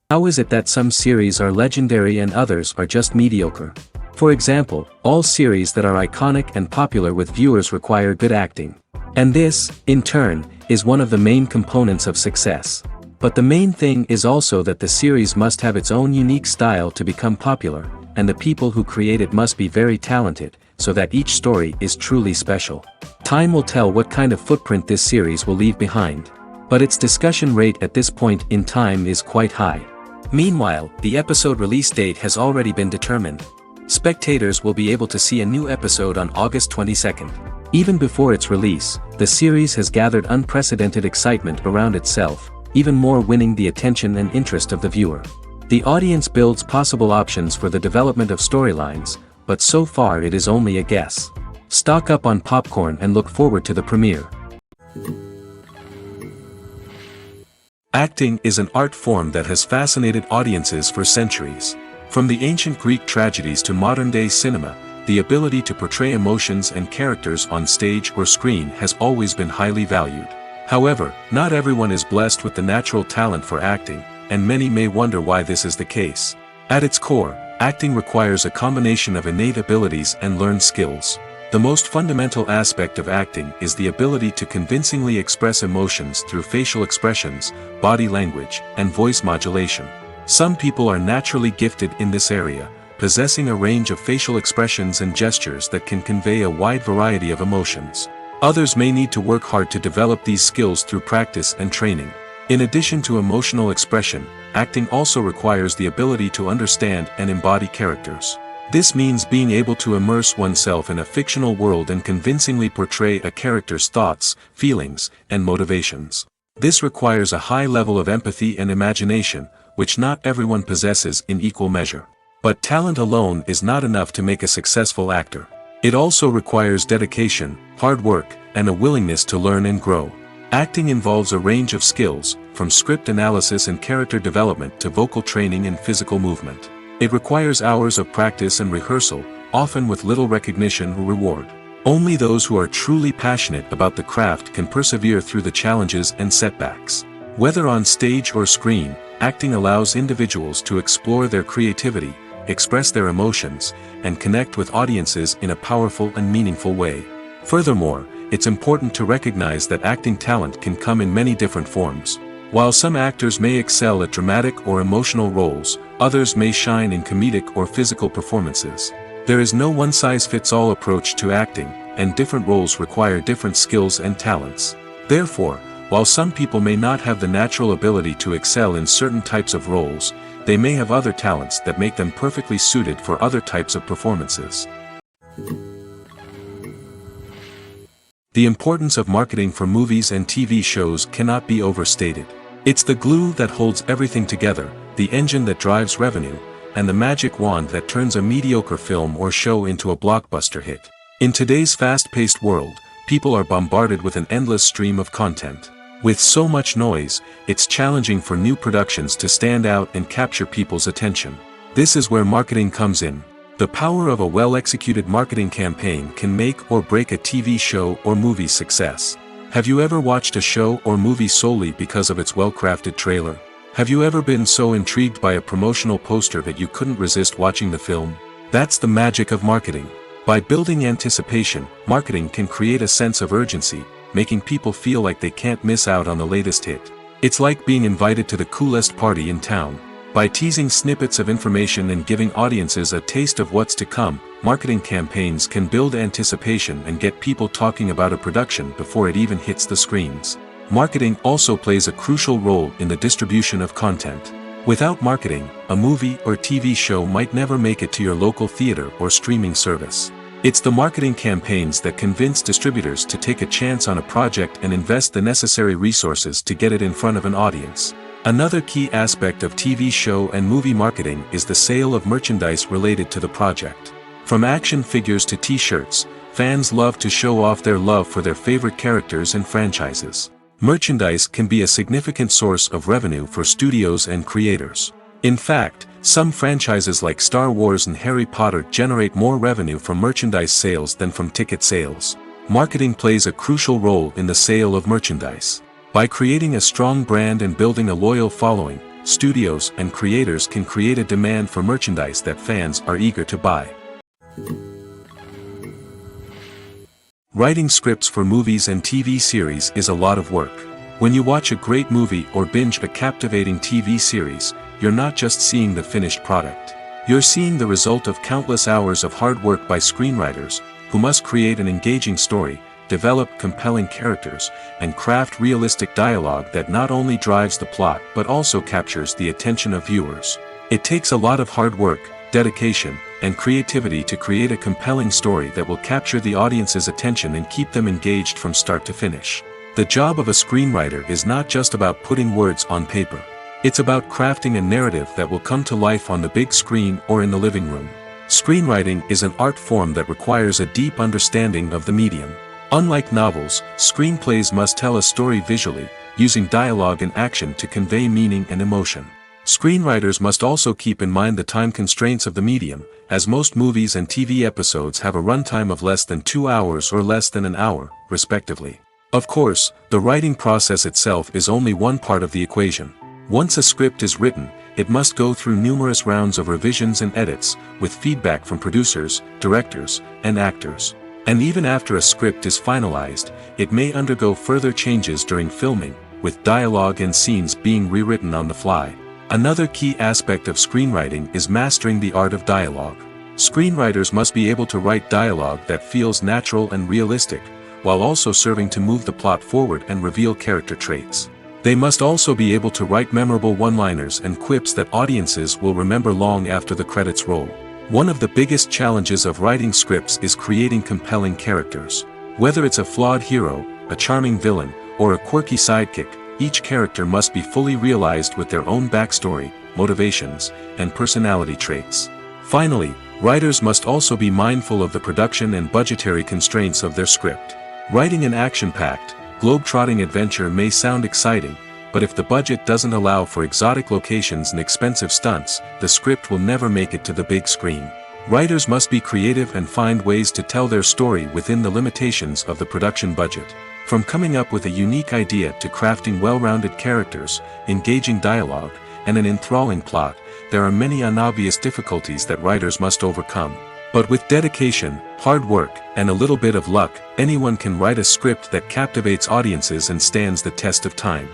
How is it that some series are legendary and others are just mediocre? For example, all series that are iconic and popular with viewers require good acting. And this, in turn, is one of the main components of success. But the main thing is also that the series must have its own unique style to become popular, and the people who create it must be very talented, so that each story is truly special. Time will tell what kind of footprint this series will leave behind. But its discussion rate at this point in time is quite high. Meanwhile, the episode release date has already been determined. Spectators will be able to see a new episode on August 22nd. Even before its release, the series has gathered unprecedented excitement around itself, even more winning the attention and interest of the viewer. The audience builds possible options for the development of storylines, but so far it is only a guess. Stock up on popcorn and look forward to the premiere. Acting is an art form that has fascinated audiences for centuries. From the ancient Greek tragedies to modern-day cinema, the ability to portray emotions and characters on stage or screen has always been highly valued. However, not everyone is blessed with the natural talent for acting, and many may wonder why this is the case. At its core, acting requires a combination of innate abilities and learned skills. The most fundamental aspect of acting is the ability to convincingly express emotions through facial expressions, body language, and voice modulation. Some people are naturally gifted in this area, possessing a range of facial expressions and gestures that can convey a wide variety of emotions. Others may need to work hard to develop these skills through practice and training. In addition to emotional expression, acting also requires the ability to understand and embody characters. This means being able to immerse oneself in a fictional world and convincingly portray a character's thoughts, feelings, and motivations. This requires a high level of empathy and imagination, which not everyone possesses in equal measure. But talent alone is not enough to make a successful actor. It also requires dedication, hard work, and a willingness to learn and grow. Acting involves a range of skills, from script analysis and character development to vocal training and physical movement. It requires hours of practice and rehearsal, often with little recognition or reward. Only those who are truly passionate about the craft can persevere through the challenges and setbacks. Whether on stage or screen, acting allows individuals to explore their creativity, express their emotions, and connect with audiences in a powerful and meaningful way. Furthermore, it's important to recognize that acting talent can come in many different forms. While some actors may excel at dramatic or emotional roles, others may shine in comedic or physical performances. There is no one-size-fits-all approach to acting, and different roles require different skills and talents. Therefore, while some people may not have the natural ability to excel in certain types of roles, they may have other talents that make them perfectly suited for other types of performances. The importance of marketing for movies and TV shows cannot be overstated. It's the glue that holds everything together, the engine that drives revenue, and the magic wand that turns a mediocre film or show into a blockbuster hit. In today's fast-paced world, people are bombarded with an endless stream of content. With so much noise, it's challenging for new productions to stand out and capture people's attention. This is where marketing comes in. The power of a well-executed marketing campaign can make or break a TV show or movie's success. Have you ever watched a show or movie solely because of its well-crafted trailer? Have you ever been so intrigued by a promotional poster that you couldn't resist watching the film? That's the magic of marketing. By building anticipation, marketing can create a sense of urgency, making people feel like they can't miss out on the latest hit. It's like being invited to the coolest party in town. By teasing snippets of information and giving audiences a taste of what's to come, marketing campaigns can build anticipation and get people talking about a production before it even hits the screens. Marketing also plays a crucial role in the distribution of content. Without marketing, a movie or TV show might never make it to your local theater or streaming service. It's the marketing campaigns that convince distributors to take a chance on a project and invest the necessary resources to get it in front of an audience. Another key aspect of TV show and movie marketing is the sale of merchandise related to the project. From action figures to t-shirts, fans love to show off their love for their favorite characters and franchises. Merchandise can be a significant source of revenue for studios and creators. In fact, some franchises like Star Wars and Harry Potter generate more revenue from merchandise sales than from ticket sales. Marketing plays a crucial role in the sale of merchandise. By creating a strong brand and building a loyal following, studios and creators can create a demand for merchandise that fans are eager to buy. Writing scripts for movies and TV series is a lot of work. When you watch a great movie or binge a captivating TV series, you're not just seeing the finished product. You're seeing the result of countless hours of hard work by screenwriters, who must create an engaging story, develop compelling characters, and craft realistic dialogue that not only drives the plot but also captures the attention of viewers. It takes a lot of hard work, dedication, and creativity to create a compelling story that will capture the audience's attention and keep them engaged from start to finish. The job of a screenwriter is not just about putting words on paper. It's about crafting a narrative that will come to life on the big screen or in the living room. Screenwriting is an art form that requires a deep understanding of the medium. Unlike novels, screenplays must tell a story visually, using dialogue and action to convey meaning and emotion. Screenwriters must also keep in mind the time constraints of the medium, as most movies and TV episodes have a runtime of less than 2 hours or less than an hour, respectively. Of course, the writing process itself is only one part of the equation. Once a script is written, it must go through numerous rounds of revisions and edits, with feedback from producers, directors, and actors. And even after a script is finalized, it may undergo further changes during filming, with dialogue and scenes being rewritten on the fly. Another key aspect of screenwriting is mastering the art of dialogue. Screenwriters must be able to write dialogue that feels natural and realistic, while also serving to move the plot forward and reveal character traits. They must also be able to write memorable one-liners and quips that audiences will remember long after the credits roll. One of the biggest challenges of writing scripts is creating compelling characters. Whether it's a flawed hero, a charming villain, or a quirky sidekick, each character must be fully realized with their own backstory, motivations, and personality traits. Finally, writers must also be mindful of the production and budgetary constraints of their script. Writing an action-packed, globe-trotting adventure may sound exciting, but if the budget doesn't allow for exotic locations and expensive stunts, the script will never make it to the big screen. Writers must be creative and find ways to tell their story within the limitations of the production budget. From coming up with a unique idea to crafting well-rounded characters, engaging dialogue, and an enthralling plot, there are many unobvious difficulties that writers must overcome. But with dedication, hard work, and a little bit of luck, anyone can write a script that captivates audiences and stands the test of time.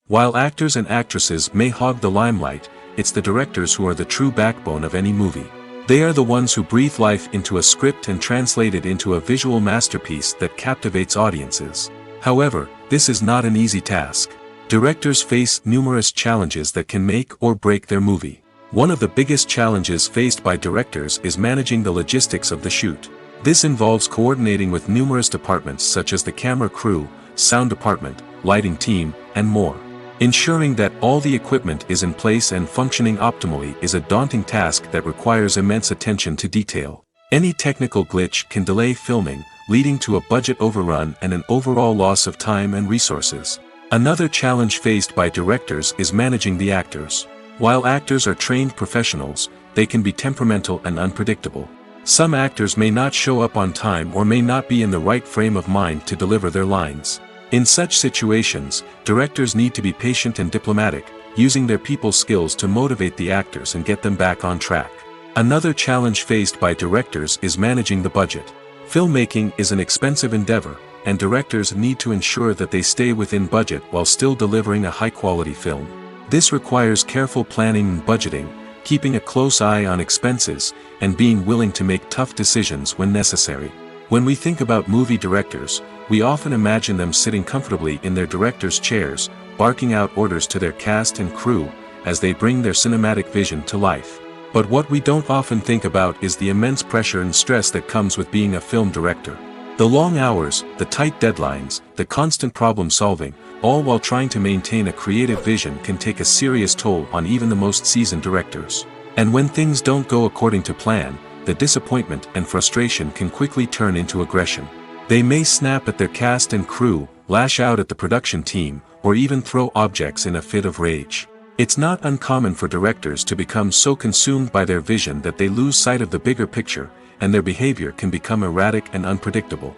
While actors and actresses may hog the limelight, it's the directors who are the true backbone of any movie. They are the ones who breathe life into a script and translate it into a visual masterpiece that captivates audiences. However, this is not an easy task. Directors face numerous challenges that can make or break their movie. One of the biggest challenges faced by directors is managing the logistics of the shoot. This involves coordinating with numerous departments such as the camera crew, sound department, lighting team, and more. Ensuring that all the equipment is in place and functioning optimally is a daunting task that requires immense attention to detail. Any technical glitch can delay filming, leading to a budget overrun and an overall loss of time and resources. Another challenge faced by directors is managing the actors. While actors are trained professionals, they can be temperamental and unpredictable. Some actors may not show up on time or may not be in the right frame of mind to deliver their lines. In such situations, directors need to be patient and diplomatic, using their people skills to motivate the actors and get them back on track. Another challenge faced by directors is managing the budget. Filmmaking is an expensive endeavor, and directors need to ensure that they stay within budget while still delivering a high-quality film. This requires careful planning and budgeting, keeping a close eye on expenses, and being willing to make tough decisions when necessary. When we think about movie directors, we often imagine them sitting comfortably in their director's chairs, barking out orders to their cast and crew, as they bring their cinematic vision to life. But what we don't often think about is the immense pressure and stress that comes with being a film director. The long hours, the tight deadlines, the constant problem solving, all while trying to maintain a creative vision can take a serious toll on even the most seasoned directors. And when things don't go according to plan, the disappointment and frustration can quickly turn into aggression. They may snap at their cast and crew, lash out at the production team, or even throw objects in a fit of rage. It's not uncommon for directors to become so consumed by their vision that they lose sight of the bigger picture, and their behavior can become erratic and unpredictable.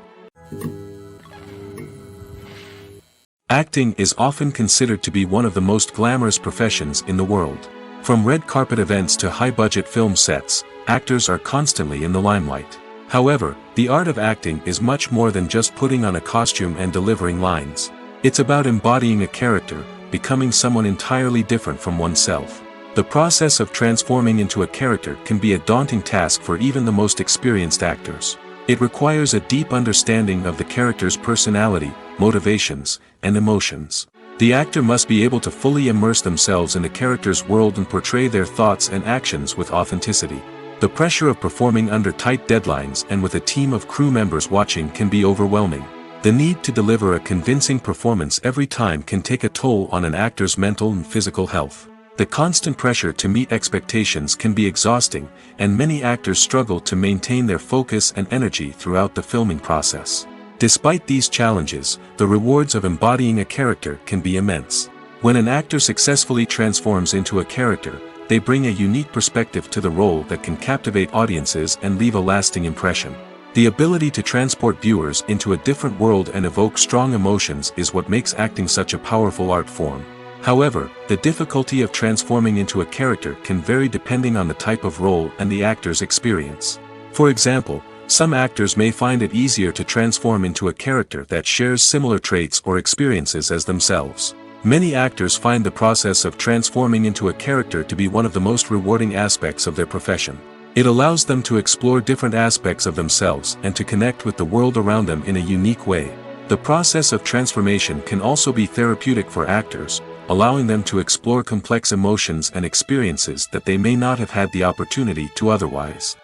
Acting is often considered to be one of the most glamorous professions in the world. From red carpet events to high-budget film sets, actors are constantly in the limelight. However, the art of acting is much more than just putting on a costume and delivering lines. It's about embodying a character, becoming someone entirely different from oneself. The process of transforming into a character can be a daunting task for even the most experienced actors. It requires a deep understanding of the character's personality, motivations, and emotions. The actor must be able to fully immerse themselves in the character's world and portray their thoughts and actions with authenticity. The pressure of performing under tight deadlines and with a team of crew members watching can be overwhelming. The need to deliver a convincing performance every time can take a toll on an actor's mental and physical health. The constant pressure to meet expectations can be exhausting, and many actors struggle to maintain their focus and energy throughout the filming process. Despite these challenges, the rewards of embodying a character can be immense. When an actor successfully transforms into a character, they bring a unique perspective to the role that can captivate audiences and leave a lasting impression. The ability to transport viewers into a different world and evoke strong emotions is what makes acting such a powerful art form. However, the difficulty of transforming into a character can vary depending on the type of role and the actor's experience. For example, some actors may find it easier to transform into a character that shares similar traits or experiences as themselves. Many actors find the process of transforming into a character to be one of the most rewarding aspects of their profession. It allows them to explore different aspects of themselves and to connect with the world around them in a unique way. The process of transformation can also be therapeutic for actors, allowing them to explore complex emotions and experiences that they may not have had the opportunity to otherwise.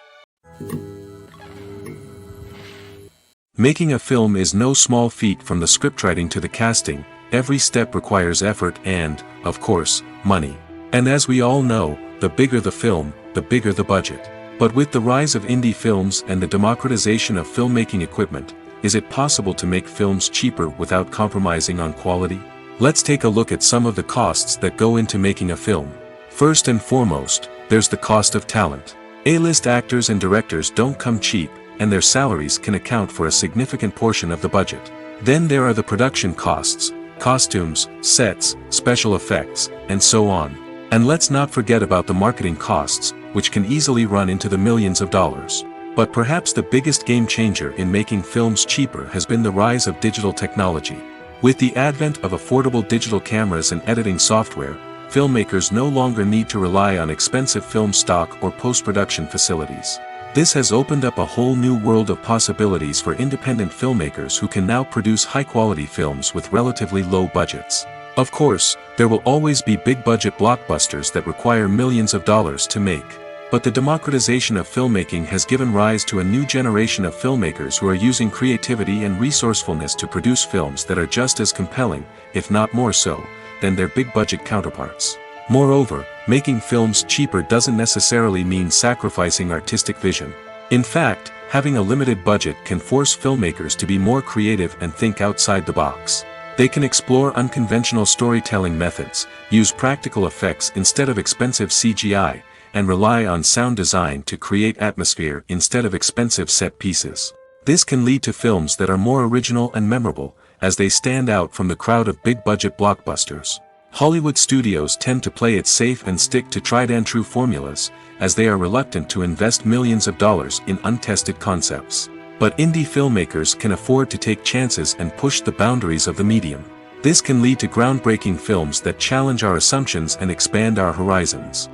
Making a film is no small feat. From the scriptwriting to the casting, every step requires effort and, of course, money. And as we all know, the bigger the film, the bigger the budget. But with the rise of indie films and the democratization of filmmaking equipment, is it possible to make films cheaper without compromising on quality? Let's take a look at some of the costs that go into making a film. First and foremost, there's the cost of talent. A-list actors and directors don't come cheap, and their salaries can account for a significant portion of the budget. Then there are the production costs, costumes, sets, special effects, and so on. And let's not forget about the marketing costs, which can easily run into the millions of dollars. But perhaps the biggest game changer in making films cheaper has been the rise of digital technology. With the advent of affordable digital cameras and editing software, filmmakers no longer need to rely on expensive film stock or post-production facilities. This has opened up a whole new world of possibilities for independent filmmakers who can now produce high-quality films with relatively low budgets. Of course, there will always be big-budget blockbusters that require millions of dollars to make. But the democratization of filmmaking has given rise to a new generation of filmmakers who are using creativity and resourcefulness to produce films that are just as compelling, if not more so, than their big-budget counterparts. Moreover, making films cheaper doesn't necessarily mean sacrificing artistic vision. In fact, having a limited budget can force filmmakers to be more creative and think outside the box. They can explore unconventional storytelling methods, use practical effects instead of expensive CGI, and rely on sound design to create atmosphere instead of expensive set pieces. This can lead to films that are more original and memorable, as they stand out from the crowd of big-budget blockbusters. Hollywood studios tend to play it safe and stick to tried-and-true formulas, as they are reluctant to invest millions of dollars in untested concepts. But indie filmmakers can afford to take chances and push the boundaries of the medium. This can lead to groundbreaking films that challenge our assumptions and expand our horizons.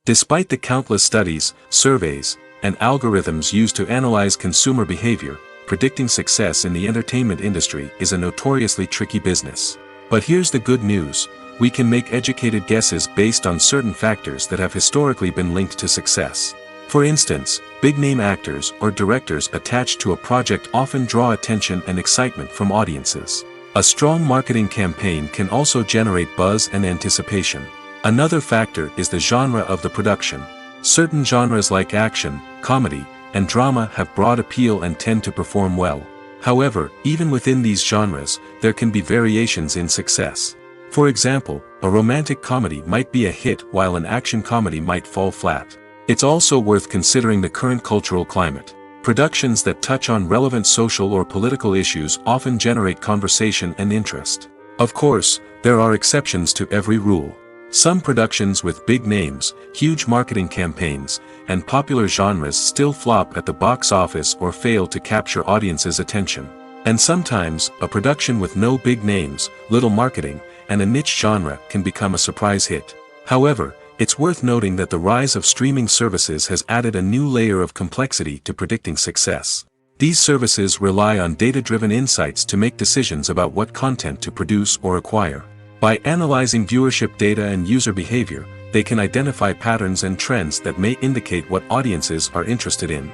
Despite the countless studies, surveys, and algorithms used to analyze consumer behavior, predicting success in the entertainment industry is a notoriously tricky business. But here's the good news: we can make educated guesses based on certain factors that have historically been linked to success. For instance, big-name actors or directors attached to a project often draw attention and excitement from audiences. A strong marketing campaign can also generate buzz and anticipation. Another factor is the genre of the production. Certain genres like action, comedy, and drama have broad appeal and tend to perform well. However, even within these genres, there can be variations in success. For example, a romantic comedy might be a hit while an action comedy might fall flat. It's also worth considering the current cultural climate. Productions that touch on relevant social or political issues often generate conversation and interest. Of course, there are exceptions to every rule. Some productions with big names, huge marketing campaigns, and popular genres still flop at the box office or fail to capture audiences' attention. And sometimes, a production with no big names, little marketing, and a niche genre can become a surprise hit. However, it's worth noting that the rise of streaming services has added a new layer of complexity to predicting success. These services rely on data-driven insights to make decisions about what content to produce or acquire. By analyzing viewership data and user behavior, they can identify patterns and trends that may indicate what audiences are interested in.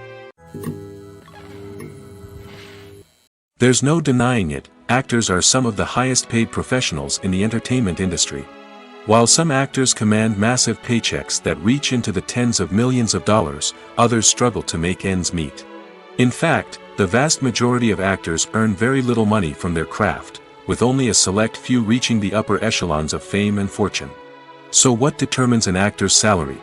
There's no denying it, actors are some of the highest-paid professionals in the entertainment industry. While some actors command massive paychecks that reach into the tens of millions of dollars, others struggle to make ends meet. In fact, the vast majority of actors earn very little money from their craft, with only a select few reaching the upper echelons of fame and fortune. So what determines an actor's salary?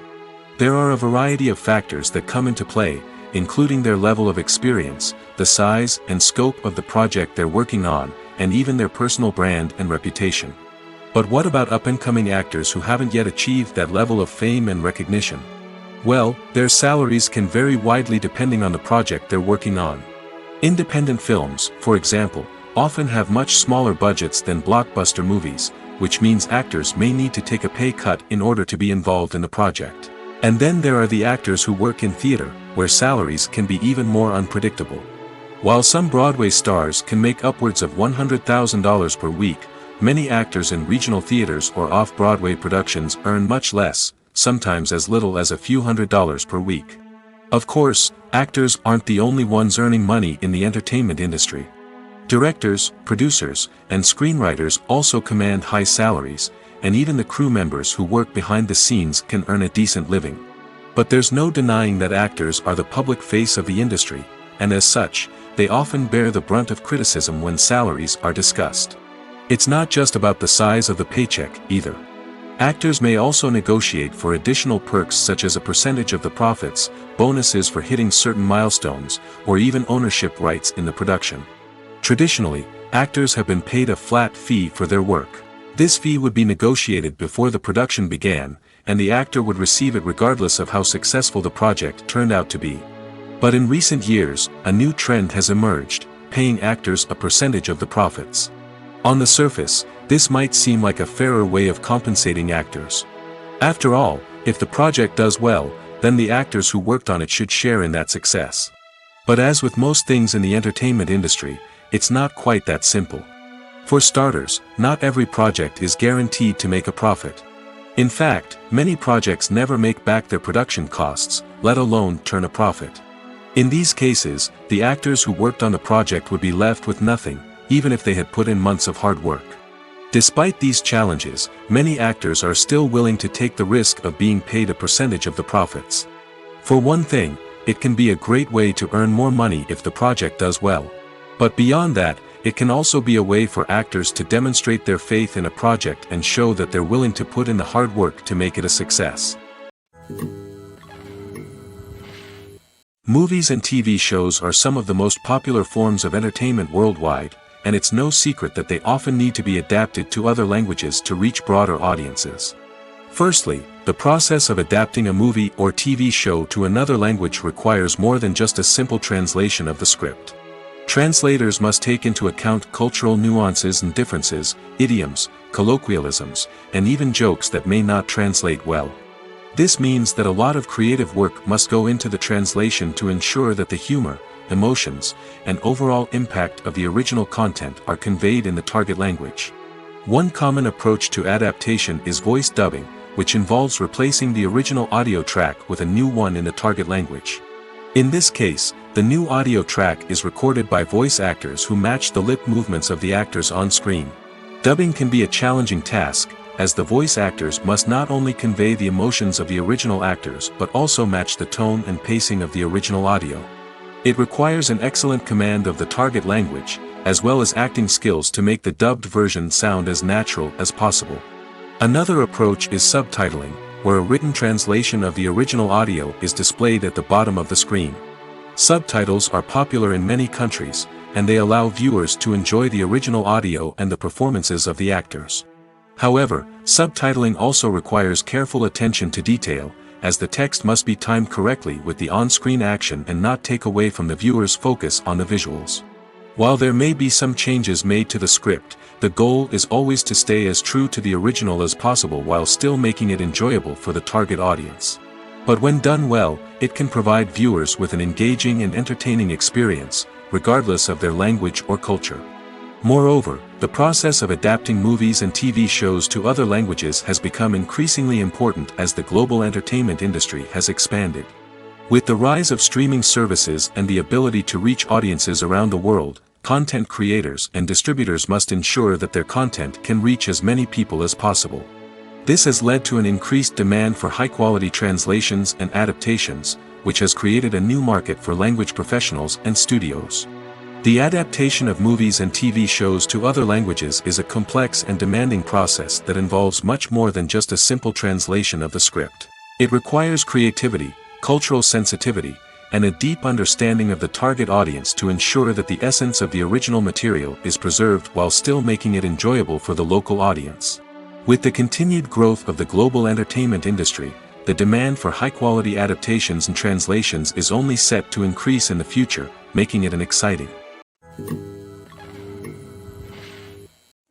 There are a variety of factors that come into play, including their level of experience, the size and scope of the project they're working on, and even their personal brand and reputation. But what about up-and-coming actors who haven't yet achieved that level of fame and recognition? Well, their salaries can vary widely depending on the project they're working on. Independent films, for example, often have much smaller budgets than blockbuster movies, which means actors may need to take a pay cut in order to be involved in the project. And then there are the actors who work in theater, where salaries can be even more unpredictable. While some Broadway stars can make upwards of $100,000 per week, many actors in regional theaters or off-Broadway productions earn much less, sometimes as little as a few $100s per week. Of course, actors aren't the only ones earning money in the entertainment industry. Directors, producers, and screenwriters also command high salaries, and even the crew members who work behind the scenes can earn a decent living. But there's no denying that actors are the public face of the industry, and as such, they often bear the brunt of criticism when salaries are discussed. It's not just about the size of the paycheck, either. Actors may also negotiate for additional perks such as a percentage of the profits, bonuses for hitting certain milestones, or even ownership rights in the production. Traditionally, actors have been paid a flat fee for their work. This fee would be negotiated before the production began, and the actor would receive it regardless of how successful the project turned out to be. But in recent years, a new trend has emerged, paying actors a percentage of the profits. On the surface, this might seem like a fairer way of compensating actors. After all, if the project does well, then the actors who worked on it should share in that success. But as with most things in the entertainment industry, it's not quite that simple. For starters, not every project is guaranteed to make a profit. In fact, many projects never make back their production costs, let alone turn a profit. In these cases, the actors who worked on the project would be left with nothing, even if they had put in months of hard work. Despite these challenges, many actors are still willing to take the risk of being paid a percentage of the profits. For one thing, it can be a great way to earn more money if the project does well. But beyond that, it can also be a way for actors to demonstrate their faith in a project and show that they're willing to put in the hard work to make it a success. Movies and TV shows are some of the most popular forms of entertainment worldwide, and it's no secret that they often need to be adapted to other languages to reach broader audiences. Firstly, the process of adapting a movie or TV show to another language requires more than just a simple translation of the script. Translators must take into account cultural nuances and differences, idioms, colloquialisms, and even jokes that may not translate well. This means that a lot of creative work must go into the translation to ensure that the humor, emotions, and overall impact of the original content are conveyed in the target language. One common approach to adaptation is voice dubbing, which involves replacing the original audio track with a new one in the target language. In this case, the new audio track is recorded by voice actors who match the lip movements of the actors on screen. Dubbing can be a challenging task, as the voice actors must not only convey the emotions of the original actors but also match the tone and pacing of the original audio. It requires an excellent command of the target language, as well as acting skills to make the dubbed version sound as natural as possible. Another approach is subtitling, where a written translation of the original audio is displayed at the bottom of the screen. Subtitles are popular in many countries, and they allow viewers to enjoy the original audio and the performances of the actors. However, subtitling also requires careful attention to detail, as the text must be timed correctly with the on-screen action and not take away from the viewer's focus on the visuals. While there may be some changes made to the script, the goal is always to stay as true to the original as possible while still making it enjoyable for the target audience. But when done well, it can provide viewers with an engaging and entertaining experience, regardless of their language or culture. Moreover, the process of adapting movies and TV shows to other languages has become increasingly important as the global entertainment industry has expanded. With the rise of streaming services and the ability to reach audiences around the world, content creators and distributors must ensure that their content can reach as many people as possible. This has led to an increased demand for high-quality translations and adaptations, which has created a new market for language professionals and studios. The adaptation of movies and TV shows to other languages is a complex and demanding process that involves much more than just a simple translation of the script. It requires creativity, cultural sensitivity, and a deep understanding of the target audience to ensure that the essence of the original material is preserved while still making it enjoyable for the local audience. With the continued growth of the global entertainment industry, the demand for high-quality adaptations and translations is only set to increase in the future, making it an exciting.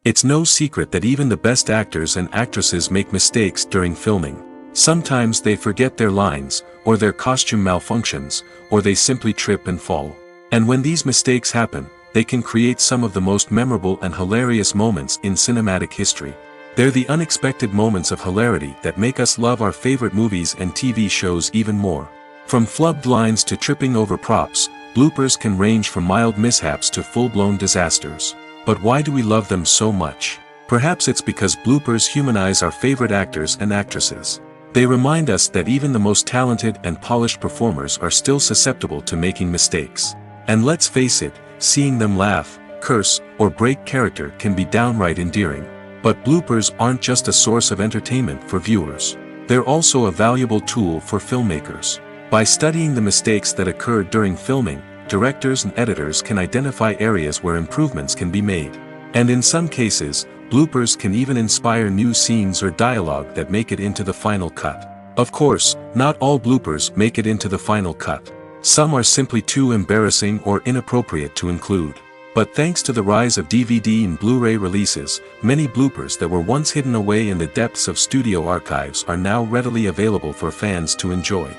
It's no secret that even the best actors and actresses make mistakes during filming. Sometimes they forget their lines, or their costume malfunctions, or they simply trip and fall. And when these mistakes happen, they can create some of the most memorable and hilarious moments in cinematic history. They're the unexpected moments of hilarity that make us love our favorite movies and TV shows even more. From flubbed lines to tripping over props, bloopers can range from mild mishaps to full-blown disasters. But why do we love them so much? Perhaps it's because bloopers humanize our favorite actors and actresses. They remind us that even the most talented and polished performers are still susceptible to making mistakes. And let's face it, seeing them laugh, curse, or break character can be downright endearing. But bloopers aren't just a source of entertainment for viewers. They're also a valuable tool for filmmakers. By studying the mistakes that occurred during filming, directors and editors can identify areas where improvements can be made. And in some cases, bloopers can even inspire new scenes or dialogue that make it into the final cut. Of course, not all bloopers make it into the final cut. Some are simply too embarrassing or inappropriate to include. But thanks to the rise of DVD and Blu-ray releases, many bloopers that were once hidden away in the depths of studio archives are now readily available for fans to enjoy.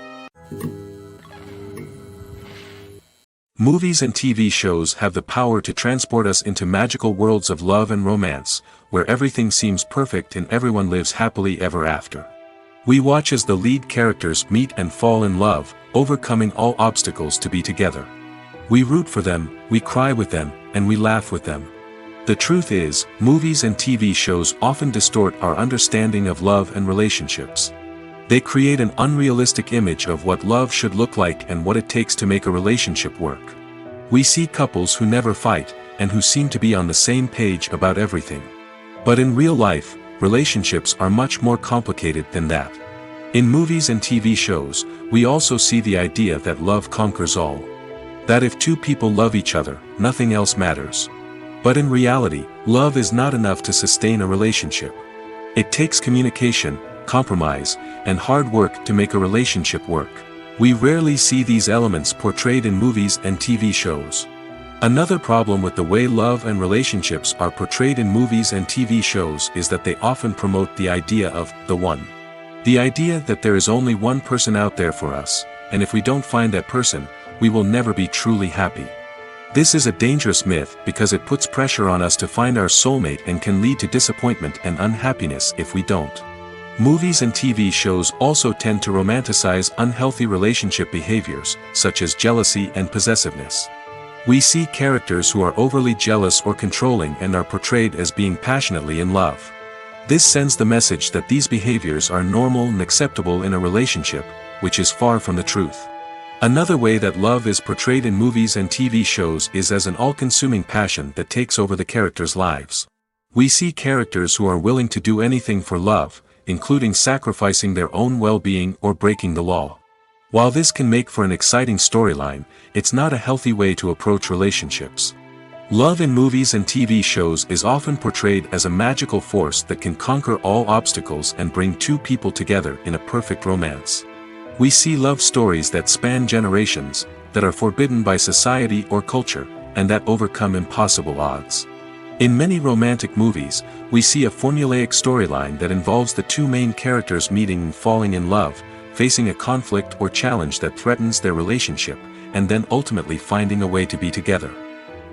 Movies and TV shows have the power to transport us into magical worlds of love and romance, where everything seems perfect and everyone lives happily ever after. We watch as the lead characters meet and fall in love, overcoming all obstacles to be together. We root for them, we cry with them, and we laugh with them. The truth is, movies and TV shows often distort our understanding of love and relationships. They create an unrealistic image of what love should look like and what it takes to make a relationship work. We see couples who never fight, and who seem to be on the same page about everything. But in real life, relationships are much more complicated than that. In movies and TV shows, we also see the idea that love conquers all. That if two people love each other, nothing else matters. But in reality, love is not enough to sustain a relationship. It takes communication, compromise, and hard work to make a relationship work. We rarely see these elements portrayed in movies and TV shows. Another problem with the way love and relationships are portrayed in movies and TV shows is that they often promote the idea of the one. The idea that there is only one person out there for us, and if we don't find that person, we will never be truly happy. This is a dangerous myth because it puts pressure on us to find our soulmate and can lead to disappointment and unhappiness if we don't. Movies and TV shows also tend to romanticize unhealthy relationship behaviors, such as jealousy and possessiveness. We see characters who are overly jealous or controlling and are portrayed as being passionately in love. This sends the message that these behaviors are normal and acceptable in a relationship, which is far from the truth. Another way that love is portrayed in movies and TV shows is as an all-consuming passion that takes over the characters' lives. We see characters who are willing to do anything for love, including sacrificing their own well-being or breaking the law. While this can make for an exciting storyline, it's not a healthy way to approach relationships. Love in movies and TV shows is often portrayed as a magical force that can conquer all obstacles and bring two people together in a perfect romance. We see love stories that span generations, that are forbidden by society or culture, and that overcome impossible odds. In many romantic movies, we see a formulaic storyline that involves the two main characters meeting and falling in love, facing a conflict or challenge that threatens their relationship, and then ultimately finding a way to be together.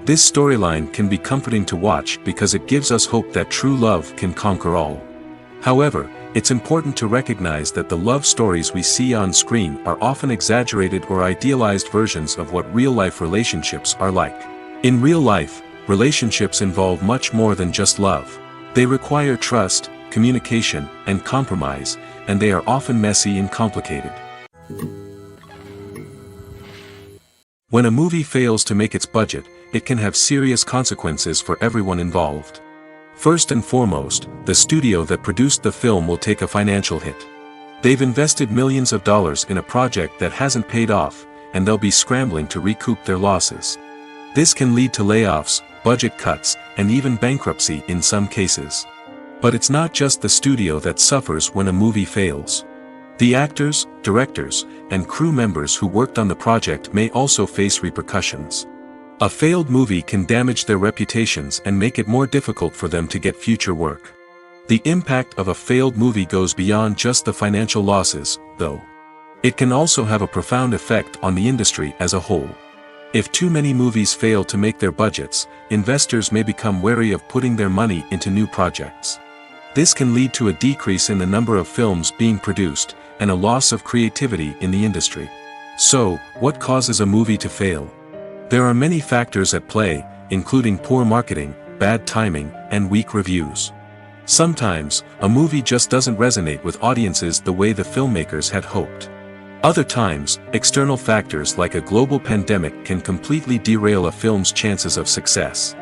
This storyline can be comforting to watch because it gives us hope that true love can conquer all. However, it's important to recognize that the love stories we see on screen are often exaggerated or idealized versions of what real-life relationships are like. In real life, relationships involve much more than just love. They require trust, communication, and compromise, and they are often messy and complicated. When a movie fails to make its budget, it can have serious consequences for everyone involved. First and foremost, the studio that produced the film will take a financial hit. They've invested millions of dollars in a project that hasn't paid off, and they'll be scrambling to recoup their losses. This can lead to layoffs, budget cuts, and even bankruptcy in some cases. But it's not just the studio that suffers when a movie fails. The actors, directors, and crew members who worked on the project may also face repercussions. A failed movie can damage their reputations and make it more difficult for them to get future work. The impact of a failed movie goes beyond just the financial losses, though. It can also have a profound effect on the industry as a whole. If too many movies fail to make their budgets, investors may become wary of putting their money into new projects. This can lead to a decrease in the number of films being produced, and a loss of creativity in the industry. So, what causes a movie to fail? There are many factors at play, including poor marketing, bad timing, and weak reviews. Sometimes, a movie just doesn't resonate with audiences the way the filmmakers had hoped. Other times, external factors like a global pandemic can completely derail a film's chances of success.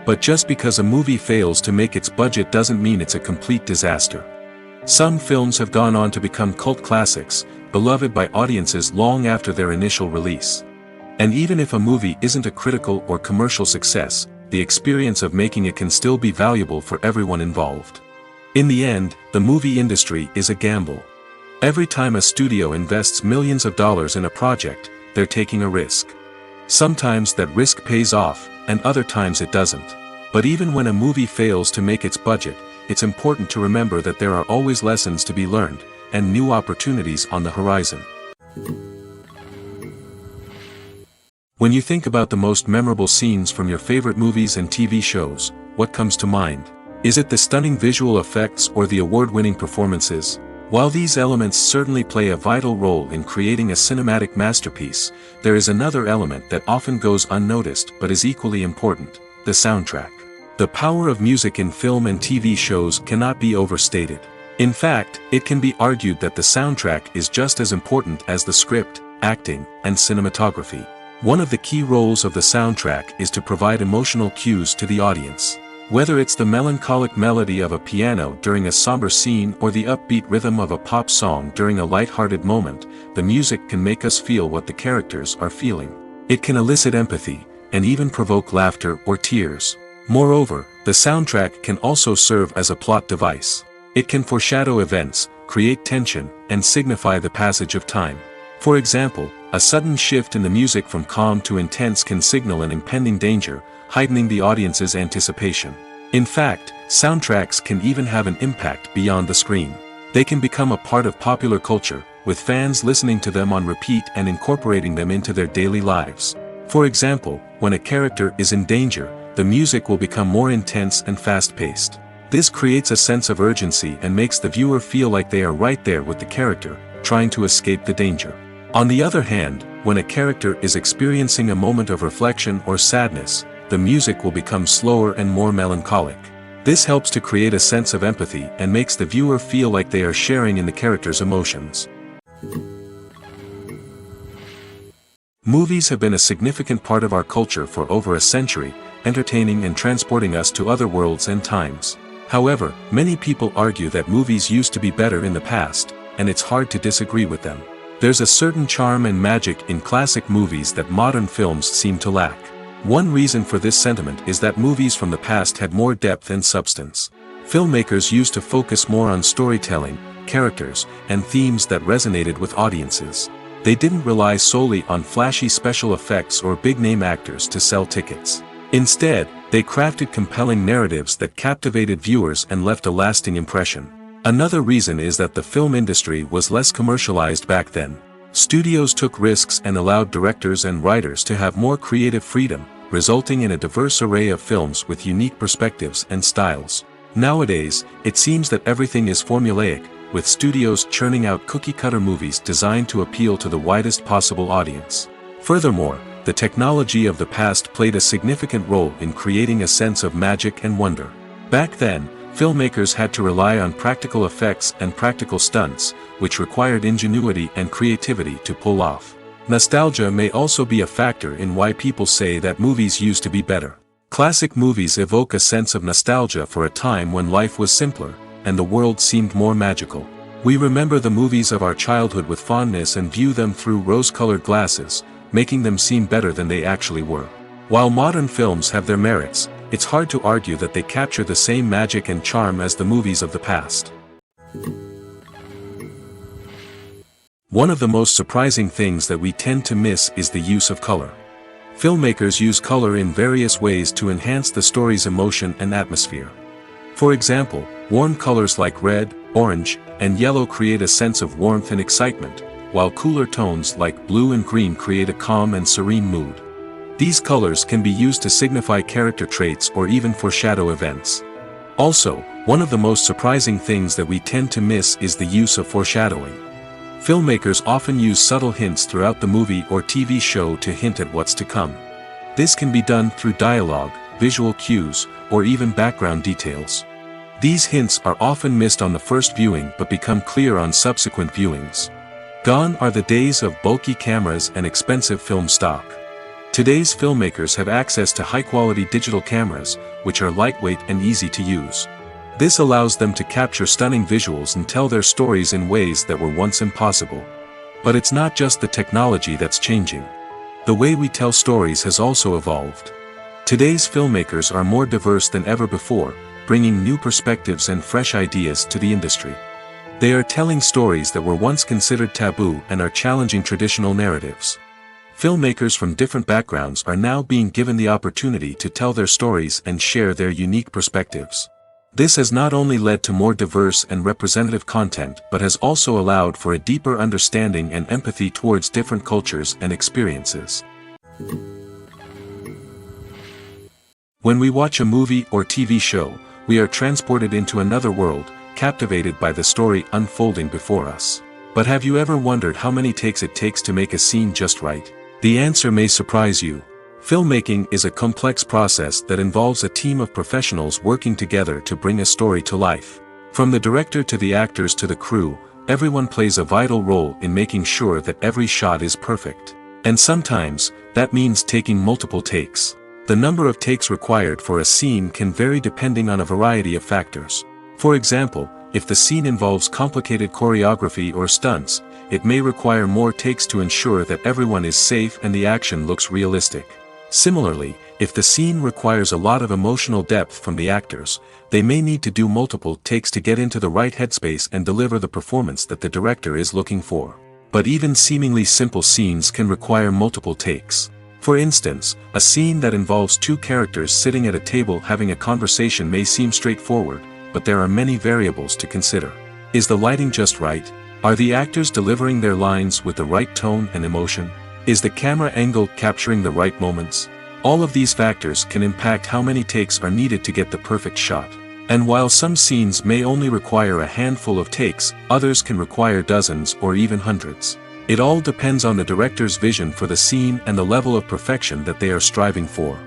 But just because a movie fails to make its budget doesn't mean it's a complete disaster. Some films have gone on to become cult classics, beloved by audiences long after their initial release. And even if a movie isn't a critical or commercial success, the experience of making it can still be valuable for everyone involved. In the end, the movie industry is a gamble. Every time a studio invests millions of dollars in a project, they're taking a risk. Sometimes that risk pays off, and other times it doesn't. But even when a movie fails to make its budget, it's important to remember that there are always lessons to be learned, and new opportunities on the horizon. When you think about the most memorable scenes from your favorite movies and TV shows, what comes to mind? Is it the stunning visual effects or the award-winning performances? While these elements certainly play a vital role in creating a cinematic masterpiece, there is another element that often goes unnoticed but is equally important: the soundtrack. The power of music in film and TV shows cannot be overstated. In fact, it can be argued that the soundtrack is just as important as the script, acting, and cinematography. One of the key roles of the soundtrack is to provide emotional cues to the audience. Whether it's the melancholic melody of a piano during a somber scene or the upbeat rhythm of a pop song during a light-hearted moment, the music can make us feel what the characters are feeling. It can elicit empathy, and even provoke laughter or tears. Moreover, the soundtrack can also serve as a plot device. It can foreshadow events, create tension, and signify the passage of time. For example, a sudden shift in the music from calm to intense can signal an impending danger, heightening the audience's anticipation. In fact, soundtracks can even have an impact beyond the screen. They can become a part of popular culture, with fans listening to them on repeat and incorporating them into their daily lives. For example, when a character is in danger, the music will become more intense and fast-paced. This creates a sense of urgency and makes the viewer feel like they are right there with the character, trying to escape the danger. On the other hand, when a character is experiencing a moment of reflection or sadness, the music will become slower and more melancholic. This helps to create a sense of empathy and makes the viewer feel like they are sharing in the character's emotions. Movies have been a significant part of our culture for over a century, entertaining and transporting us to other worlds and times. However, many people argue that movies used to be better in the past, and it's hard to disagree with them. There's a certain charm and magic in classic movies that modern films seem to lack. One reason for this sentiment is that movies from the past had more depth and substance. Filmmakers used to focus more on storytelling, characters, and themes that resonated with audiences. They didn't rely solely on flashy special effects or big-name actors to sell tickets. Instead, they crafted compelling narratives that captivated viewers and left a lasting impression. Another reason is that the film industry was less commercialized back then. Studios took risks and allowed directors and writers to have more creative freedom, resulting in a diverse array of films with unique perspectives and styles. Nowadays, it seems that everything is formulaic, with studios churning out cookie-cutter movies designed to appeal to the widest possible audience. Furthermore, the technology of the past played a significant role in creating a sense of magic and wonder. Back then, filmmakers had to rely on practical effects and practical stunts, which required ingenuity and creativity to pull off. Nostalgia may also be a factor in why people say that movies used to be better. Classic movies evoke a sense of nostalgia for a time when life was simpler, and the world seemed more magical. We remember the movies of our childhood with fondness and view them through rose-colored glasses, making them seem better than they actually were. While modern films have their merits, it's hard to argue that they capture the same magic and charm as the movies of the past. One of the most surprising things that we tend to miss is the use of color. Filmmakers use color in various ways to enhance the story's emotion and atmosphere. For example, warm colors like red, orange, and yellow create a sense of warmth and excitement, while cooler tones like blue and green create a calm and serene mood. These colors can be used to signify character traits or even foreshadow events. Also, one of the most surprising things that we tend to miss is the use of foreshadowing. Filmmakers often use subtle hints throughout the movie or TV show to hint at what's to come. This can be done through dialogue, visual cues, or even background details. These hints are often missed on the first viewing but become clear on subsequent viewings. Gone are the days of bulky cameras and expensive film stock. Today's filmmakers have access to high-quality digital cameras, which are lightweight and easy to use. This allows them to capture stunning visuals and tell their stories in ways that were once impossible. But it's not just the technology that's changing. The way we tell stories has also evolved. Today's filmmakers are more diverse than ever before, bringing new perspectives and fresh ideas to the industry. They are telling stories that were once considered taboo and are challenging traditional narratives. Filmmakers from different backgrounds are now being given the opportunity to tell their stories and share their unique perspectives. This has not only led to more diverse and representative content but has also allowed for a deeper understanding and empathy towards different cultures and experiences. When we watch a movie or TV show, we are transported into another world, captivated by the story unfolding before us. But have you ever wondered how many takes it takes to make a scene just right? The answer may surprise you. Filmmaking is a complex process that involves a team of professionals working together to bring a story to life. From the director to the actors to the crew, everyone plays a vital role in making sure that every shot is perfect. And sometimes, that means taking multiple takes. The number of takes required for a scene can vary depending on a variety of factors. For example, if the scene involves complicated choreography or stunts, it may require more takes to ensure that everyone is safe and the action looks realistic. Similarly, If the scene requires a lot of emotional depth from the actors, they may need to do multiple takes to get into the right headspace and deliver the performance that the director is looking for. But even seemingly simple scenes can require multiple takes. For instance, a scene that involves two characters sitting at a table having a conversation may seem straightforward, but there are many variables to consider. Is the lighting just right? Are the actors delivering their lines with the right tone and emotion? Is the camera angle capturing the right moments? All of these factors can impact how many takes are needed to get the perfect shot. And while some scenes may only require a handful of takes, others can require dozens or even hundreds. It all depends on the director's vision for the scene and the level of perfection that they are striving for.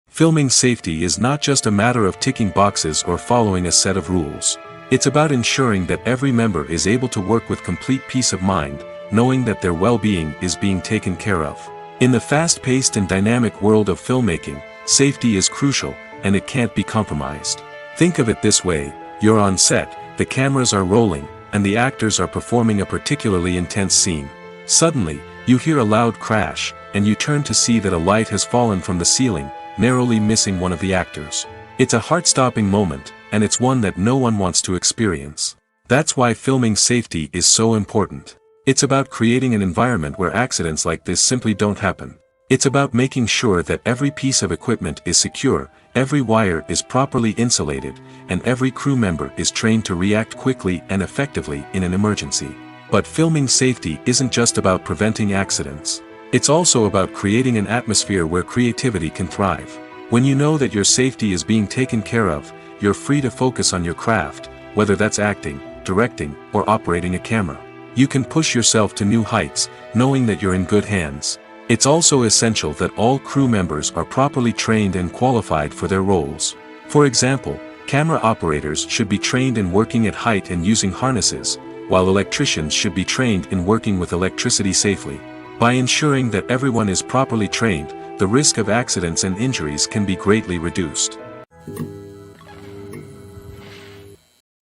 Filming safety is not just a matter of ticking boxes or following a set of rules. It's about ensuring that every member is able to work with complete peace of mind, knowing that their well-being is being taken care of. In the fast-paced and dynamic world of filmmaking, safety is crucial, and it can't be compromised. Think of it this way: you're on set, the cameras are rolling, and the actors are performing a particularly intense scene. Suddenly, you hear a loud crash, and you turn to see that a light has fallen from the ceiling, narrowly missing one of the actors. It's a heart-stopping moment, and it's one that no one wants to experience. That's why filming safety is so important. It's about creating an environment where accidents like this simply don't happen. It's about making sure that every piece of equipment is secure, every wire is properly insulated, and every crew member is trained to react quickly and effectively in an emergency. But filming safety isn't just about preventing accidents. It's also about creating an atmosphere where creativity can thrive. When you know that your safety is being taken care of, you're free to focus on your craft, whether that's acting, directing, or operating a camera. You can push yourself to new heights, knowing that you're in good hands. It's also essential that all crew members are properly trained and qualified for their roles. For example, camera operators should be trained in working at height and using harnesses, while electricians should be trained in working with electricity safely. By ensuring that everyone is properly trained, the risk of accidents and injuries can be greatly reduced.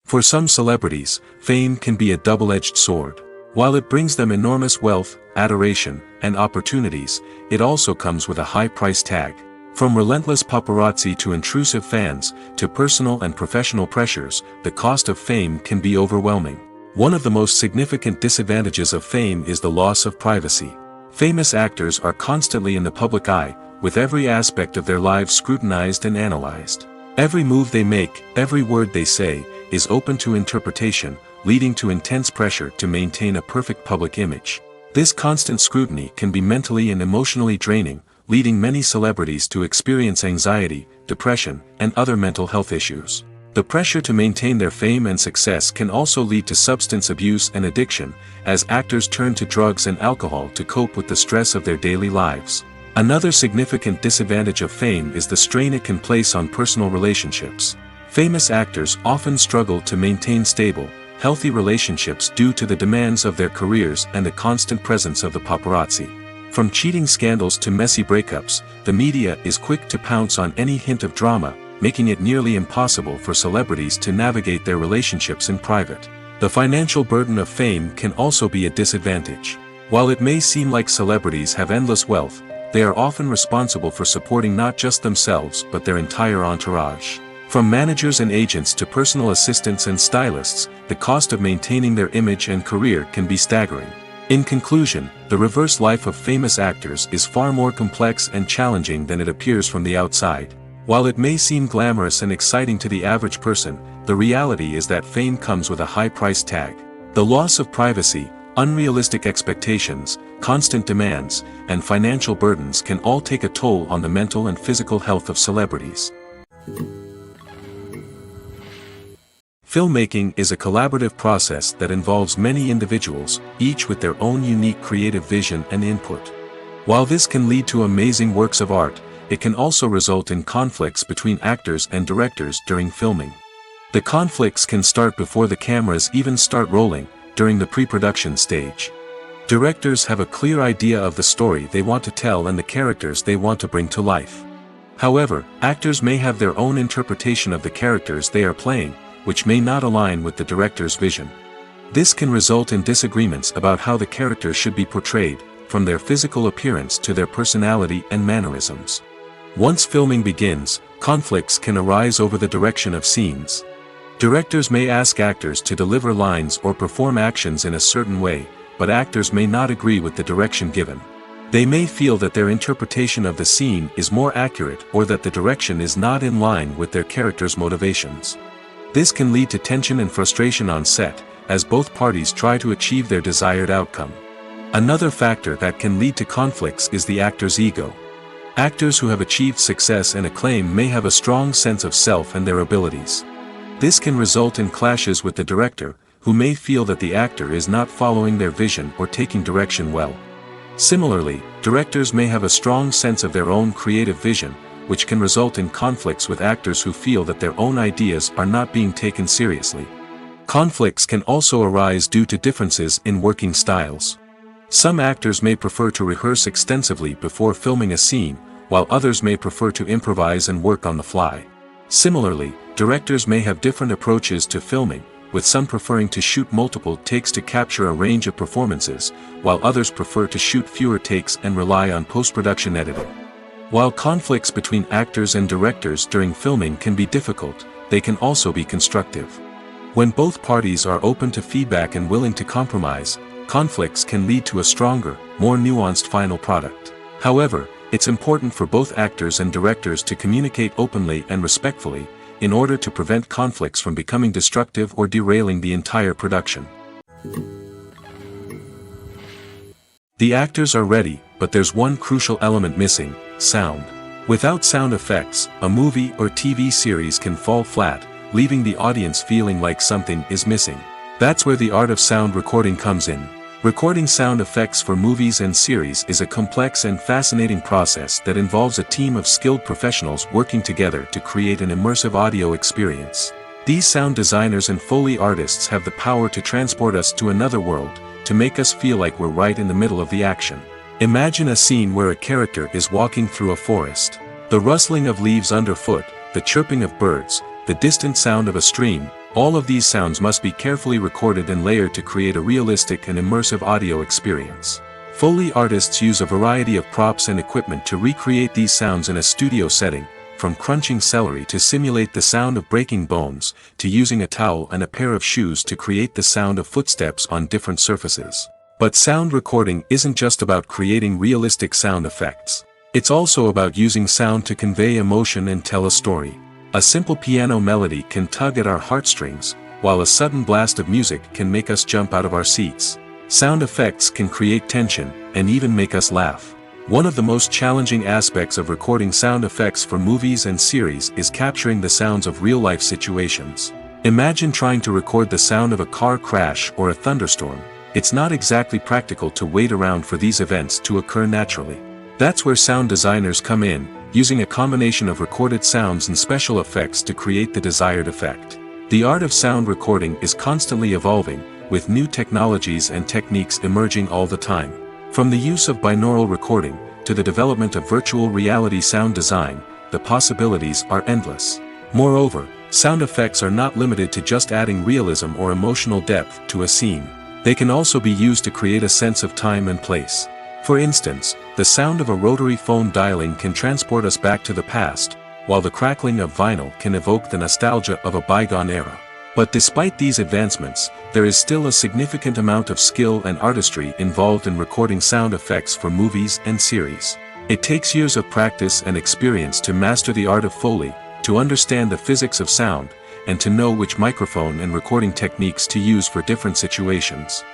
For some celebrities, fame can be a double-edged sword. While it brings them enormous wealth, adoration, and opportunities, it also comes with a high price tag. From relentless paparazzi to intrusive fans, to personal and professional pressures, the cost of fame can be overwhelming. One of the most significant disadvantages of fame is the loss of privacy. Famous actors are constantly in the public eye, with every aspect of their lives scrutinized and analyzed. Every move they make, every word they say, is open to interpretation, leading to intense pressure to maintain a perfect public image. This constant scrutiny can be mentally and emotionally draining, leading many celebrities to experience anxiety, depression, and other mental health issues. The pressure to maintain their fame and success can also lead to substance abuse and addiction, as actors turn to drugs and alcohol to cope with the stress of their daily lives. Another significant disadvantage of fame is the strain it can place on personal relationships. Famous actors often struggle to maintain stable, healthy relationships due to the demands of their careers and the constant presence of the paparazzi. From cheating scandals to messy breakups, the media is quick to pounce on any hint of drama, making it nearly impossible for celebrities to navigate their relationships in private. The financial burden of fame can also be a disadvantage. While it may seem like celebrities have endless wealth, they are often responsible for supporting not just themselves but their entire entourage. From managers and agents to personal assistants and stylists, the cost of maintaining their image and career can be staggering. In conclusion, the reverse life of famous actors is far more complex and challenging than it appears from the outside. While it may seem glamorous and exciting to the average person, the reality is that fame comes with a high price tag. The loss of privacy, unrealistic expectations, constant demands, and financial burdens can all take a toll on the mental and physical health of celebrities. Filmmaking is a collaborative process that involves many individuals, each with their own unique creative vision and input. While this can lead to amazing works of art, it can also result in conflicts between actors and directors during filming. The conflicts can start before the cameras even start rolling, during the pre-production stage. Directors have a clear idea of the story they want to tell and the characters they want to bring to life. However, actors may have their own interpretation of the characters they are playing, which may not align with the director's vision. This can result in disagreements about how the character should be portrayed, from their physical appearance to their personality and mannerisms. Once filming begins, conflicts can arise over the direction of scenes. Directors may ask actors to deliver lines or perform actions in a certain way, but actors may not agree with the direction given. They may feel that their interpretation of the scene is more accurate or that the direction is not in line with their character's motivations. This can lead to tension and frustration on set, as both parties try to achieve their desired outcome. Another factor that can lead to conflicts is the actor's ego. Actors who have achieved success and acclaim may have a strong sense of self and their abilities. This can result in clashes with the director, who may feel that the actor is not following their vision or taking direction well. Similarly, directors may have a strong sense of their own creative vision, which can result in conflicts with actors who feel that their own ideas are not being taken seriously. Conflicts can also arise due to differences in working styles. Some actors may prefer to rehearse extensively before filming a scene, while others may prefer to improvise and work on the fly. Similarly, directors may have different approaches to filming, with some preferring to shoot multiple takes to capture a range of performances, while others prefer to shoot fewer takes and rely on post-production editing. While conflicts between actors and directors during filming can be difficult, they can also be constructive. When both parties are open to feedback and willing to compromise, conflicts can lead to a stronger, more nuanced final product. However, it's important for both actors and directors to communicate openly and respectfully, in order to prevent conflicts from becoming destructive or derailing the entire production. The actors are ready, but there's one crucial element missing: sound. Without sound effects, a movie or TV series can fall flat, leaving the audience feeling like something is missing. That's where the art of sound recording comes in. Recording sound effects for movies and series is a complex and fascinating process that involves a team of skilled professionals working together to create an immersive audio experience. These sound designers and Foley artists have the power to transport us to another world, to make us feel like we're right in the middle of the action. Imagine a scene where a character is walking through a forest. The rustling of leaves underfoot, the chirping of birds, the distant sound of a stream, all of these sounds must be carefully recorded and layered to create a realistic and immersive audio experience. Foley artists use a variety of props and equipment to recreate these sounds in a studio setting, from crunching celery to simulate the sound of breaking bones, to using a towel and a pair of shoes to create the sound of footsteps on different surfaces. But sound recording isn't just about creating realistic sound effects. It's also about using sound to convey emotion and tell a story. A simple piano melody can tug at our heartstrings, while a sudden blast of music can make us jump out of our seats. Sound effects can create tension, and even make us laugh. One of the most challenging aspects of recording sound effects for movies and series is capturing the sounds of real-life situations. Imagine trying to record the sound of a car crash or a thunderstorm. It's not exactly practical to wait around for these events to occur naturally. That's where sound designers come in, using a combination of recorded sounds and special effects to create the desired effect. The art of sound recording is constantly evolving, with new technologies and techniques emerging all the time. From the use of binaural recording, to the development of virtual reality sound design, the possibilities are endless. Moreover, sound effects are not limited to just adding realism or emotional depth to a scene. They can also be used to create a sense of time and place. For instance, the sound of a rotary phone dialing can transport us back to the past, while the crackling of vinyl can evoke the nostalgia of a bygone era. But despite these advancements, there is still a significant amount of skill and artistry involved in recording sound effects for movies and series. It takes years of practice and experience to master the art of Foley, to understand the physics of sound, and to know which microphone and recording techniques to use for different situations.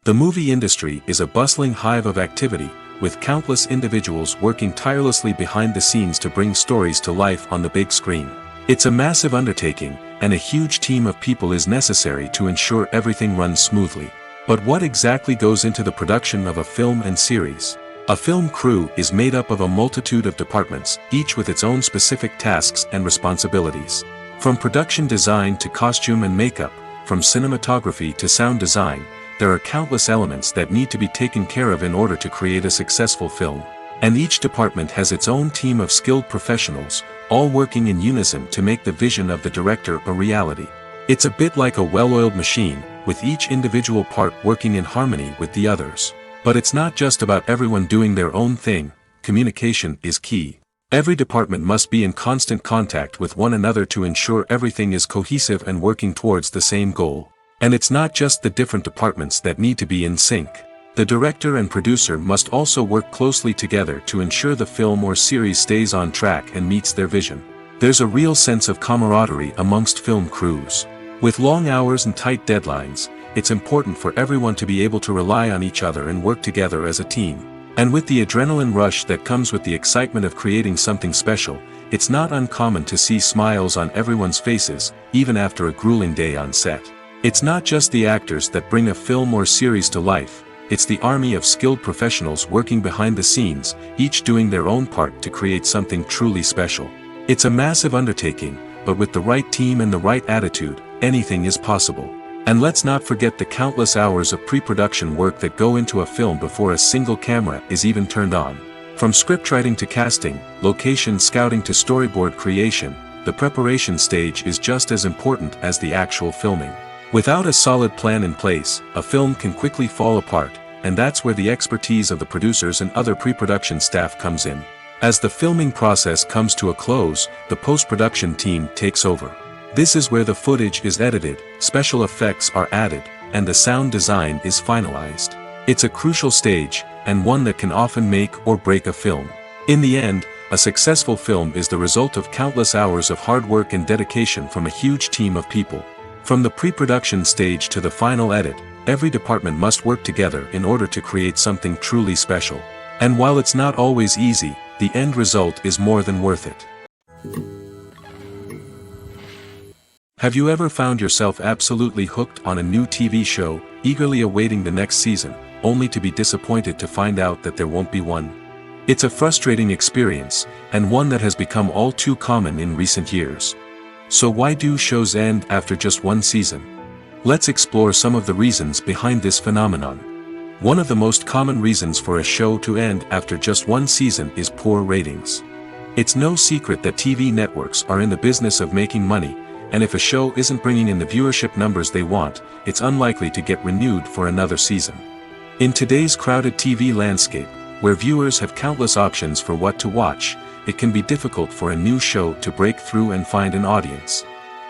The movie industry is a bustling hive of activity, with countless individuals working tirelessly behind the scenes to bring stories to life on the big screen. It's a massive undertaking, and a huge team of people is necessary to ensure everything runs smoothly. But what exactly goes into the production of a film and series? A film crew is made up of a multitude of departments, each with its own specific tasks and responsibilities. From production design to costume and makeup, from cinematography to sound design, there are countless elements that need to be taken care of in order to create a successful film. And each department has its own team of skilled professionals, all working in unison to make the vision of the director a reality. It's a bit like a well-oiled machine, with each individual part working in harmony with the others. But it's not just about everyone doing their own thing. Communication is key. Every department must be in constant contact with one another to ensure everything is cohesive and working towards the same goal. And it's not just the different departments that need to be in sync. The director and producer must also work closely together to ensure the film or series stays on track and meets their vision. There's a real sense of camaraderie amongst film crews. With long hours and tight deadlines, it's important for everyone to be able to rely on each other and work together as a team. And with the adrenaline rush that comes with the excitement of creating something special, it's not uncommon to see smiles on everyone's faces, even after a grueling day on set. It's not just the actors that bring a film or series to life, it's the army of skilled professionals working behind the scenes, each doing their own part to create something truly special. It's a massive undertaking, but with the right team and the right attitude, anything is possible. And let's not forget the countless hours of pre-production work that go into a film before a single camera is even turned on. From scriptwriting to casting, location scouting to storyboard creation, the preparation stage is just as important as the actual filming. Without a solid plan in place, a film can quickly fall apart, and that's where the expertise of the producers and other pre-production staff comes in. As the filming process comes to a close, the post-production team takes over. This is where the footage is edited, special effects are added, and the sound design is finalized. It's a crucial stage, and one that can often make or break a film. In the end, a successful film is the result of countless hours of hard work and dedication from a huge team of people. From the pre-production stage to the final edit, every department must work together in order to create something truly special. And while it's not always easy, the end result is more than worth it. Have you ever found yourself absolutely hooked on a new TV show, eagerly awaiting the next season, only to be disappointed to find out that there won't be one? It's a frustrating experience, and one that has become all too common in recent years. So why do shows end after just one season? Let's explore some of the reasons behind this phenomenon. One of the most common reasons for a show to end after just one season is poor ratings. It's no secret that TV networks are in the business of making money, and if a show isn't bringing in the viewership numbers they want, it's unlikely to get renewed for another season. In today's crowded TV landscape, where viewers have countless options for what to watch, it can be difficult for a new show to break through and find an audience.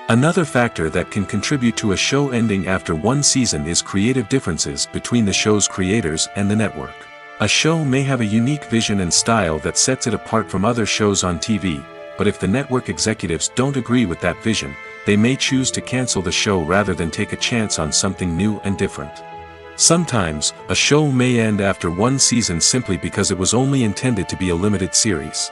Another factor that can contribute to a show ending after one season is creative differences between the show's creators and the network. A show may have a unique vision and style that sets it apart from other shows on TV, but if the network executives don't agree with that vision, they may choose to cancel the show rather than take a chance on something new and different. Sometimes, a show may end after one season simply because it was only intended to be a limited series.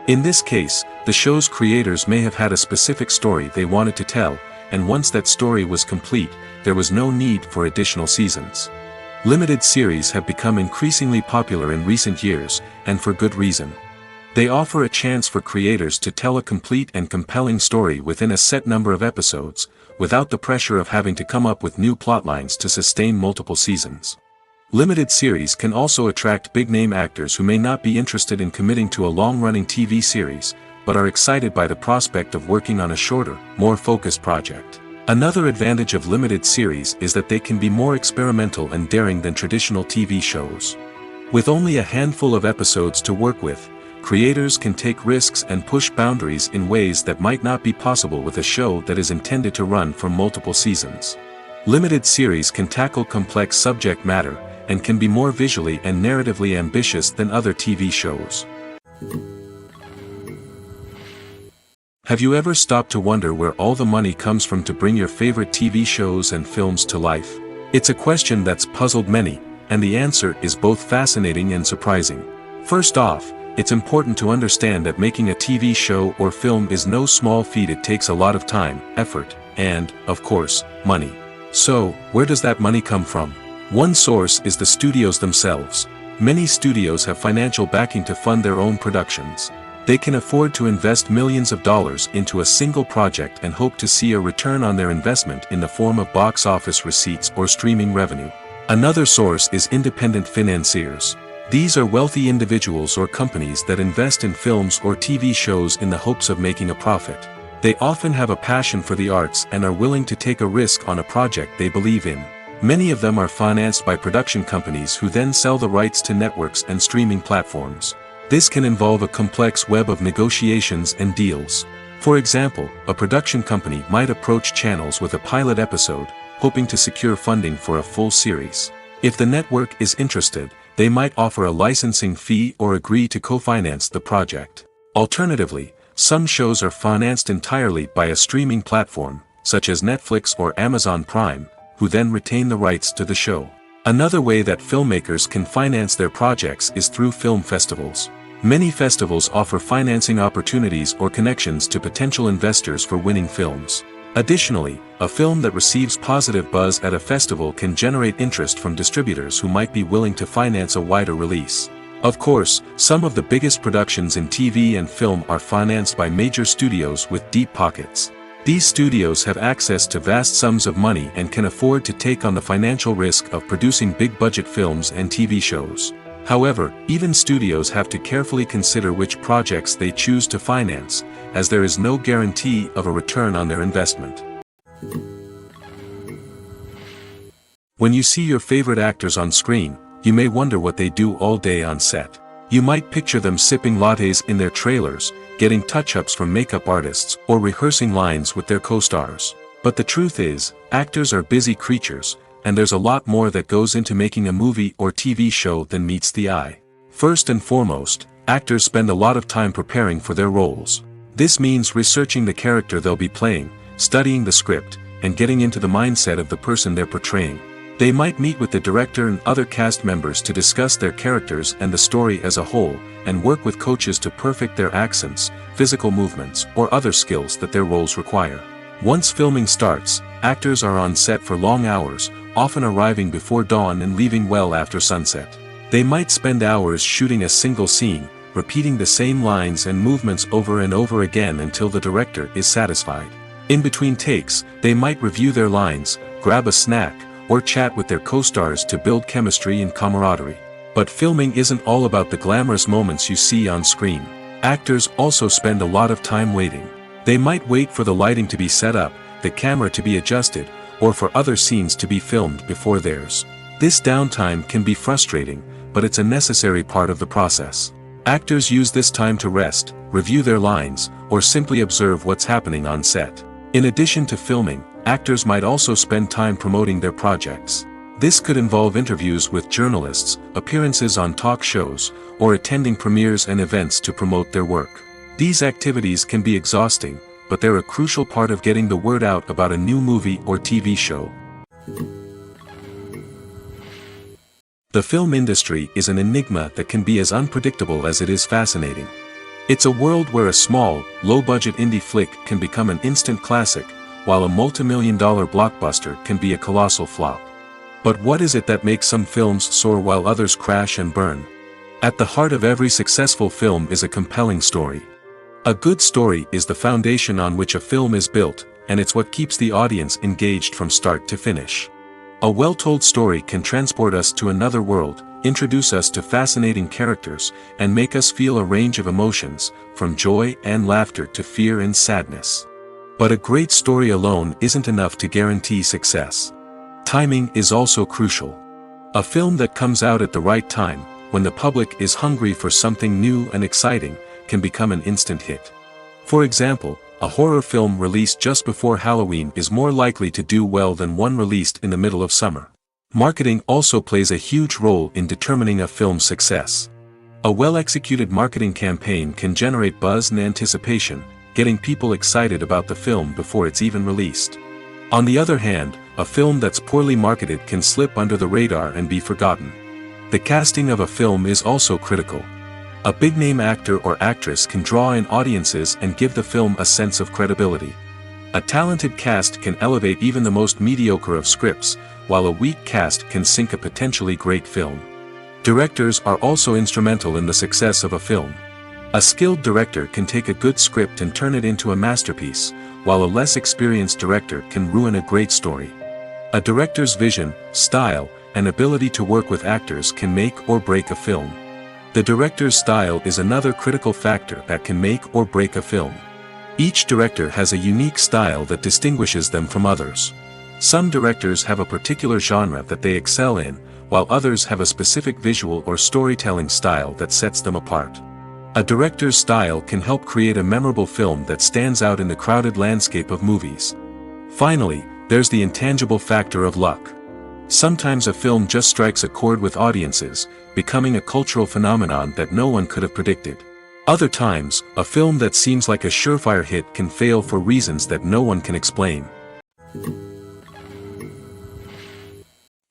In this case, the show's creators may have had a specific story they wanted to tell, and once that story was complete, there was no need for additional seasons. Limited series have become increasingly popular in recent years, and for good reason. They offer a chance for creators to tell a complete and compelling story within a set number of episodes, without the pressure of having to come up with new plotlines to sustain multiple seasons. Limited series can also attract big-name actors who may not be interested in committing to a long-running TV series, but are excited by the prospect of working on a shorter, more focused project. Another advantage of limited series is that they can be more experimental and daring than traditional TV shows. With only a handful of episodes to work with, creators can take risks and push boundaries in ways that might not be possible with a show that is intended to run for multiple seasons. Limited series can tackle complex subject matter, and can be more visually and narratively ambitious than other TV shows. Have you ever stopped to wonder where all the money comes from to bring your favorite TV shows and films to life? It's a question that's puzzled many, and the answer is both fascinating and surprising. First off, it's important to understand that making a TV show or film is no small feat. It takes a lot of time, effort, and, of course, money. So, where does that money come from? One source is the studios themselves. Many studios have financial backing to fund their own productions. They can afford to invest millions of dollars into a single project and hope to see a return on their investment in the form of box office receipts or streaming revenue. Another source is independent financiers. These are wealthy individuals or companies that invest in films or TV shows in the hopes of making a profit. They often have a passion for the arts and are willing to take a risk on a project they believe in. Many of them are financed by production companies who then sell the rights to networks and streaming platforms. This can involve a complex web of negotiations and deals. For example, a production company might approach channels with a pilot episode, hoping to secure funding for a full series. If the network is interested, they might offer a licensing fee or agree to co-finance the project. Alternatively, some shows are financed entirely by a streaming platform, such as Netflix or Amazon Prime, who then retain the rights to the show. Another way that filmmakers can finance their projects is through film festivals. Many festivals offer financing opportunities or connections to potential investors for winning films. Additionally, a film that receives positive buzz at a festival can generate interest from distributors who might be willing to finance a wider release. Of course, some of the biggest productions in TV and film are financed by major studios with deep pockets. These studios have access to vast sums of money and can afford to take on the financial risk of producing big-budget films and TV shows. However, even studios have to carefully consider which projects they choose to finance, as there is no guarantee of a return on their investment. When you see your favorite actors on screen, you may wonder what they do all day on set. You might picture them sipping lattes in their trailers, getting touch-ups from makeup artists, or rehearsing lines with their co-stars. But the truth is, actors are busy creatures, and there's a lot more that goes into making a movie or TV show than meets the eye. First and foremost, actors spend a lot of time preparing for their roles. This means researching the character they'll be playing, studying the script, and getting into the mindset of the person they're portraying. They might meet with the director and other cast members to discuss their characters and the story as a whole, and work with coaches to perfect their accents, physical movements, or other skills that their roles require. Once filming starts, actors are on set for long hours, often arriving before dawn and leaving well after sunset. They might spend hours shooting a single scene, repeating the same lines and movements over and over again until the director is satisfied. In between takes, they might review their lines, grab a snack, or chat with their co-stars to build chemistry and camaraderie. But filming isn't all about the glamorous moments you see on screen. Actors also spend a lot of time waiting. They might wait for the lighting to be set up, the camera to be adjusted, or for other scenes to be filmed before theirs. This downtime can be frustrating, but it's a necessary part of the process. Actors use this time to rest, review their lines, or simply observe what's happening on set. In addition to filming, actors might also spend time promoting their projects. This could involve interviews with journalists, appearances on talk shows, or attending premieres and events to promote their work. These activities can be exhausting, but they're a crucial part of getting the word out about a new movie or TV show. The film industry is an enigma that can be as unpredictable as it is fascinating. It's a world where a small, low-budget indie flick can become an instant classic, while a multi-million-dollar blockbuster can be a colossal flop. But what is it that makes some films soar while others crash and burn? At the heart of every successful film is a compelling story. A good story is the foundation on which a film is built, and it's what keeps the audience engaged from start to finish. A well-told story can transport us to another world, introduce us to fascinating characters, and make us feel a range of emotions, from joy and laughter to fear and sadness. But a great story alone isn't enough to guarantee success. Timing is also crucial. A film that comes out at the right time, when the public is hungry for something new and exciting, can become an instant hit. For example, a horror film released just before Halloween is more likely to do well than one released in the middle of summer. Marketing also plays a huge role in determining a film's success. A well-executed marketing campaign can generate buzz and anticipation, getting people excited about the film before it's even released. On the other hand, a film that's poorly marketed can slip under the radar and be forgotten. The casting of a film is also critical. A big-name actor or actress can draw in audiences and give the film a sense of credibility. A talented cast can elevate even the most mediocre of scripts, while a weak cast can sink a potentially great film. Directors are also instrumental in the success of a film. A skilled director can take a good script and turn it into a masterpiece, while a less experienced director can ruin a great story. A director's vision, style, and ability to work with actors can make or break a film. The director's style is another critical factor that can make or break a film. Each director has a unique style that distinguishes them from others. Some directors have a particular genre that they excel in, while others have a specific visual or storytelling style that sets them apart. A director's style can help create a memorable film that stands out in the crowded landscape of movies. Finally, there's the intangible factor of luck. Sometimes a film just strikes a chord with audiences, becoming a cultural phenomenon that no one could have predicted. Other times, a film that seems like a surefire hit can fail for reasons that no one can explain.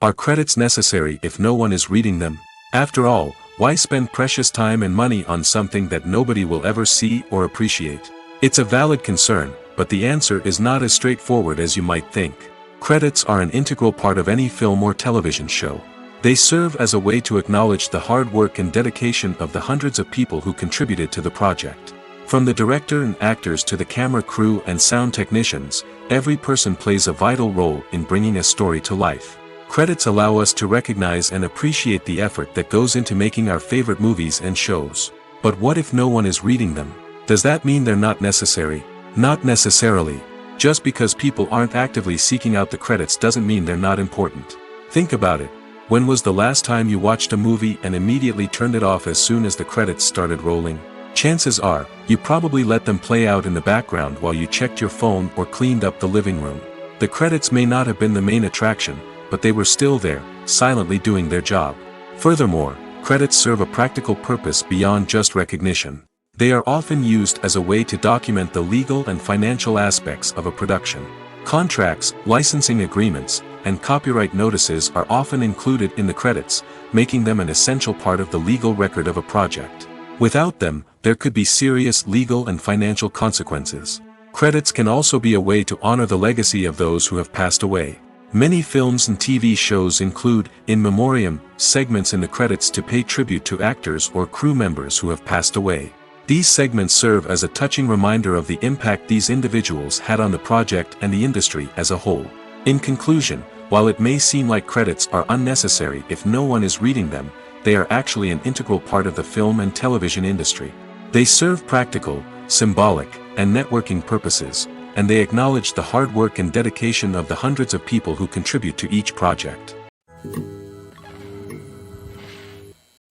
Are credits necessary if no one is reading them? After all, why spend precious time and money on something that nobody will ever see or appreciate? It's a valid concern, but the answer is not as straightforward as you might think. Credits are an integral part of any film or television show. They serve as a way to acknowledge the hard work and dedication of the hundreds of people who contributed to the project. From the director and actors to the camera crew and sound technicians, every person plays a vital role in bringing a story to life. Credits allow us to recognize and appreciate the effort that goes into making our favorite movies and shows. But what if no one is reading them? Does that mean they're not necessary? Not necessarily. Just because people aren't actively seeking out the credits doesn't mean they're not important. Think about it. When was the last time you watched a movie and immediately turned it off as soon as the credits started rolling? Chances are, you probably let them play out in the background while you checked your phone or cleaned up the living room. The credits may not have been the main attraction, but they were still there, silently doing their job. Furthermore, credits serve a practical purpose beyond just recognition. They are often used as a way to document the legal and financial aspects of a production. Contracts, licensing agreements, and copyright notices are often included in the credits, making them an essential part of the legal record of a project. Without them, there could be serious legal and financial consequences. Credits can also be a way to honor the legacy of those who have passed away. Many films and TV shows include, in memoriam, segments in the credits to pay tribute to actors or crew members who have passed away. These segments serve as a touching reminder of the impact these individuals had on the project and the industry as a whole. In conclusion, while it may seem like credits are unnecessary if no one is reading them, they are actually an integral part of the film and television industry. They serve practical, symbolic, and networking purposes, and they acknowledge the hard work and dedication of the hundreds of people who contribute to each project.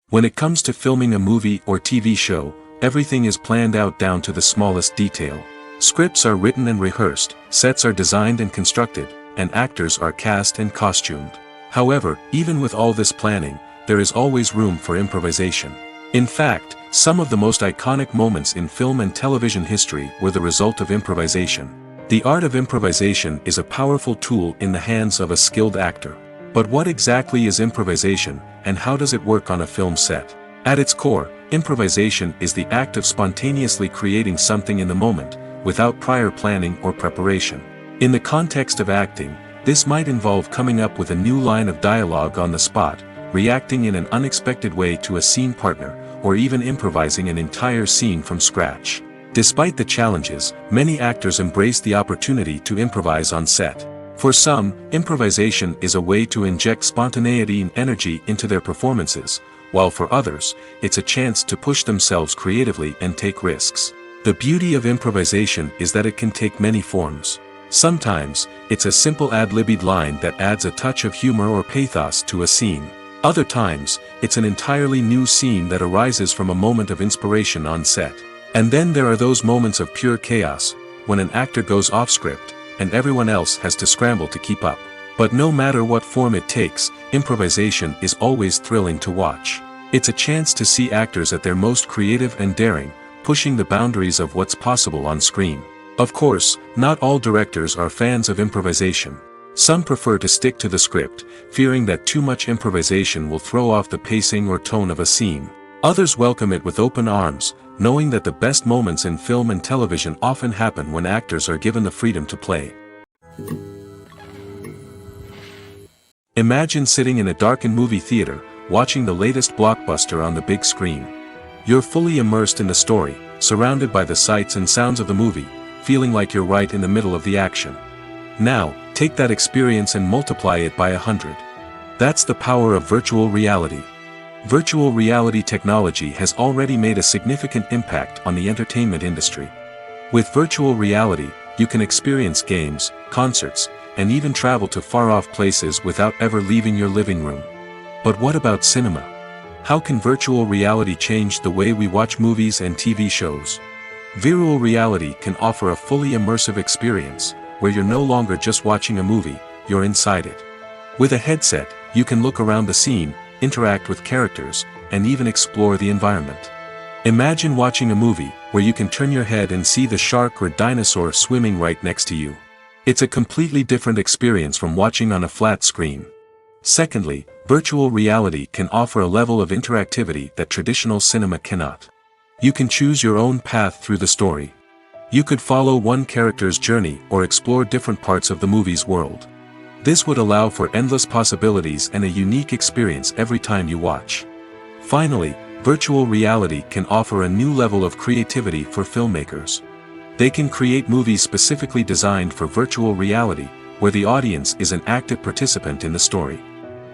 When it comes to filming a movie or TV show, everything is planned out down to the smallest detail. Scripts are written and rehearsed, sets are designed and constructed, and actors are cast and costumed. However, even with all this planning, there is always room for improvisation. In fact, some of the most iconic moments in film and television history were the result of improvisation. The art of improvisation is a powerful tool in the hands of a skilled actor. But what exactly is improvisation, and how does it work on a film set? At its core, improvisation is the act of spontaneously creating something in the moment, without prior planning or preparation. In the context of acting, this might involve coming up with a new line of dialogue on the spot, reacting in an unexpected way to a scene partner, or even improvising an entire scene from scratch. Despite the challenges, many actors embrace the opportunity to improvise on set. For some, improvisation is a way to inject spontaneity and energy into their performances, while for others, it's a chance to push themselves creatively and take risks. The beauty of improvisation is that it can take many forms. Sometimes, it's a simple ad-libbed line that adds a touch of humor or pathos to a scene. Other times, it's an entirely new scene that arises from a moment of inspiration on set. And then there are those moments of pure chaos, when an actor goes off script, and everyone else has to scramble to keep up. But no matter what form it takes, improvisation is always thrilling to watch. It's a chance to see actors at their most creative and daring, pushing the boundaries of what's possible on screen. Of course, not all directors are fans of improvisation. Some prefer to stick to the script, fearing that too much improvisation will throw off the pacing or tone of a scene. Others welcome it with open arms, knowing that the best moments in film and television often happen when actors are given the freedom to play. Imagine sitting in a darkened movie theater, watching the latest blockbuster on the big screen. You're fully immersed in the story, surrounded by the sights and sounds of the movie, feeling like you're right in the middle of the action. Now, take that experience and multiply it by 100. That's the power of virtual reality. Virtual reality technology has already made a significant impact on the entertainment industry. With virtual reality, you can experience games, concerts, and even travel to far-off places without ever leaving your living room. But what about cinema? How can virtual reality change the way we watch movies and TV shows? Virtual reality can offer a fully immersive experience, where you're no longer just watching a movie, you're inside it. With a headset, you can look around the scene, interact with characters, and even explore the environment. Imagine watching a movie, where you can turn your head and see the shark or dinosaur swimming right next to you. It's a completely different experience from watching on a flat screen. Secondly, virtual reality can offer a level of interactivity that traditional cinema cannot. You can choose your own path through the story. You could follow one character's journey or explore different parts of the movie's world. This would allow for endless possibilities and a unique experience every time you watch. Finally, virtual reality can offer a new level of creativity for filmmakers. They can create movies specifically designed for virtual reality, where the audience is an active participant in the story.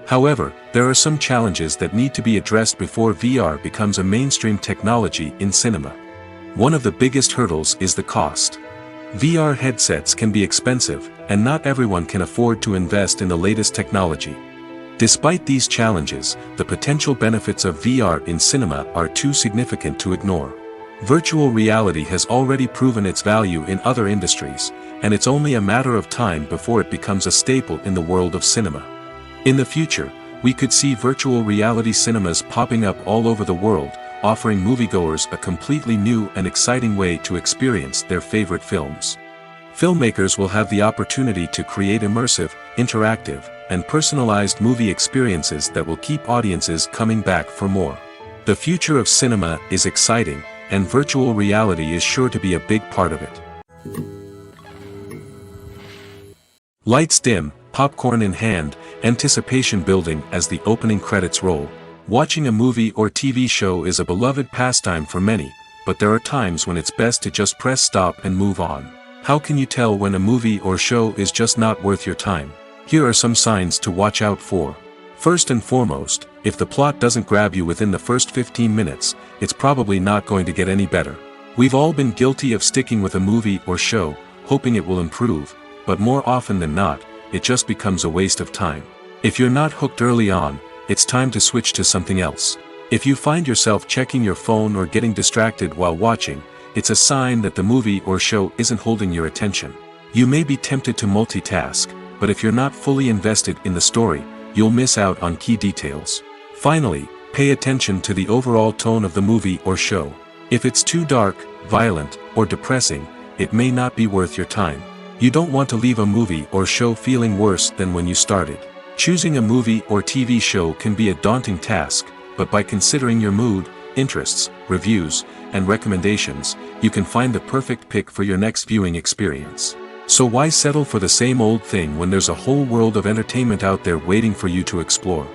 However, there are some challenges that need to be addressed before VR becomes a mainstream technology in cinema. One of the biggest hurdles is the cost. VR headsets can be expensive, and not everyone can afford to invest in the latest technology. Despite these challenges, the potential benefits of VR in cinema are too significant to ignore. Virtual reality has already proven its value in other industries, and it's only a matter of time before it becomes a staple in the world of cinema. In the future, we could see virtual reality cinemas popping up all over the world, offering moviegoers a completely new and exciting way to experience their favorite films. Filmmakers will have the opportunity to create immersive, interactive, and personalized movie experiences that will keep audiences coming back for more. The future of cinema is exciting, and virtual reality is sure to be a big part of it. Lights dim, popcorn in hand, anticipation building as the opening credits roll. Watching a movie or TV show is a beloved pastime for many, but there are times when it's best to just press stop and move on. How can you tell when a movie or show is just not worth your time? Here are some signs to watch out for. First and foremost, if the plot doesn't grab you within the first 15 minutes, it's probably not going to get any better. We've all been guilty of sticking with a movie or show, hoping it will improve, but more often than not, it just becomes a waste of time. If you're not hooked early on, it's time to switch to something else. If you find yourself checking your phone or getting distracted while watching, it's a sign that the movie or show isn't holding your attention. You may be tempted to multitask, but if you're not fully invested in the story, you'll miss out on key details. Finally, pay attention to the overall tone of the movie or show. If it's too dark, violent, or depressing, it may not be worth your time. You don't want to leave a movie or show feeling worse than when you started. Choosing a movie or TV show can be a daunting task, but by considering your mood, interests, reviews, and recommendations, you can find the perfect pick for your next viewing experience. So why settle for the same old thing when there's a whole world of entertainment out there waiting for you to explore?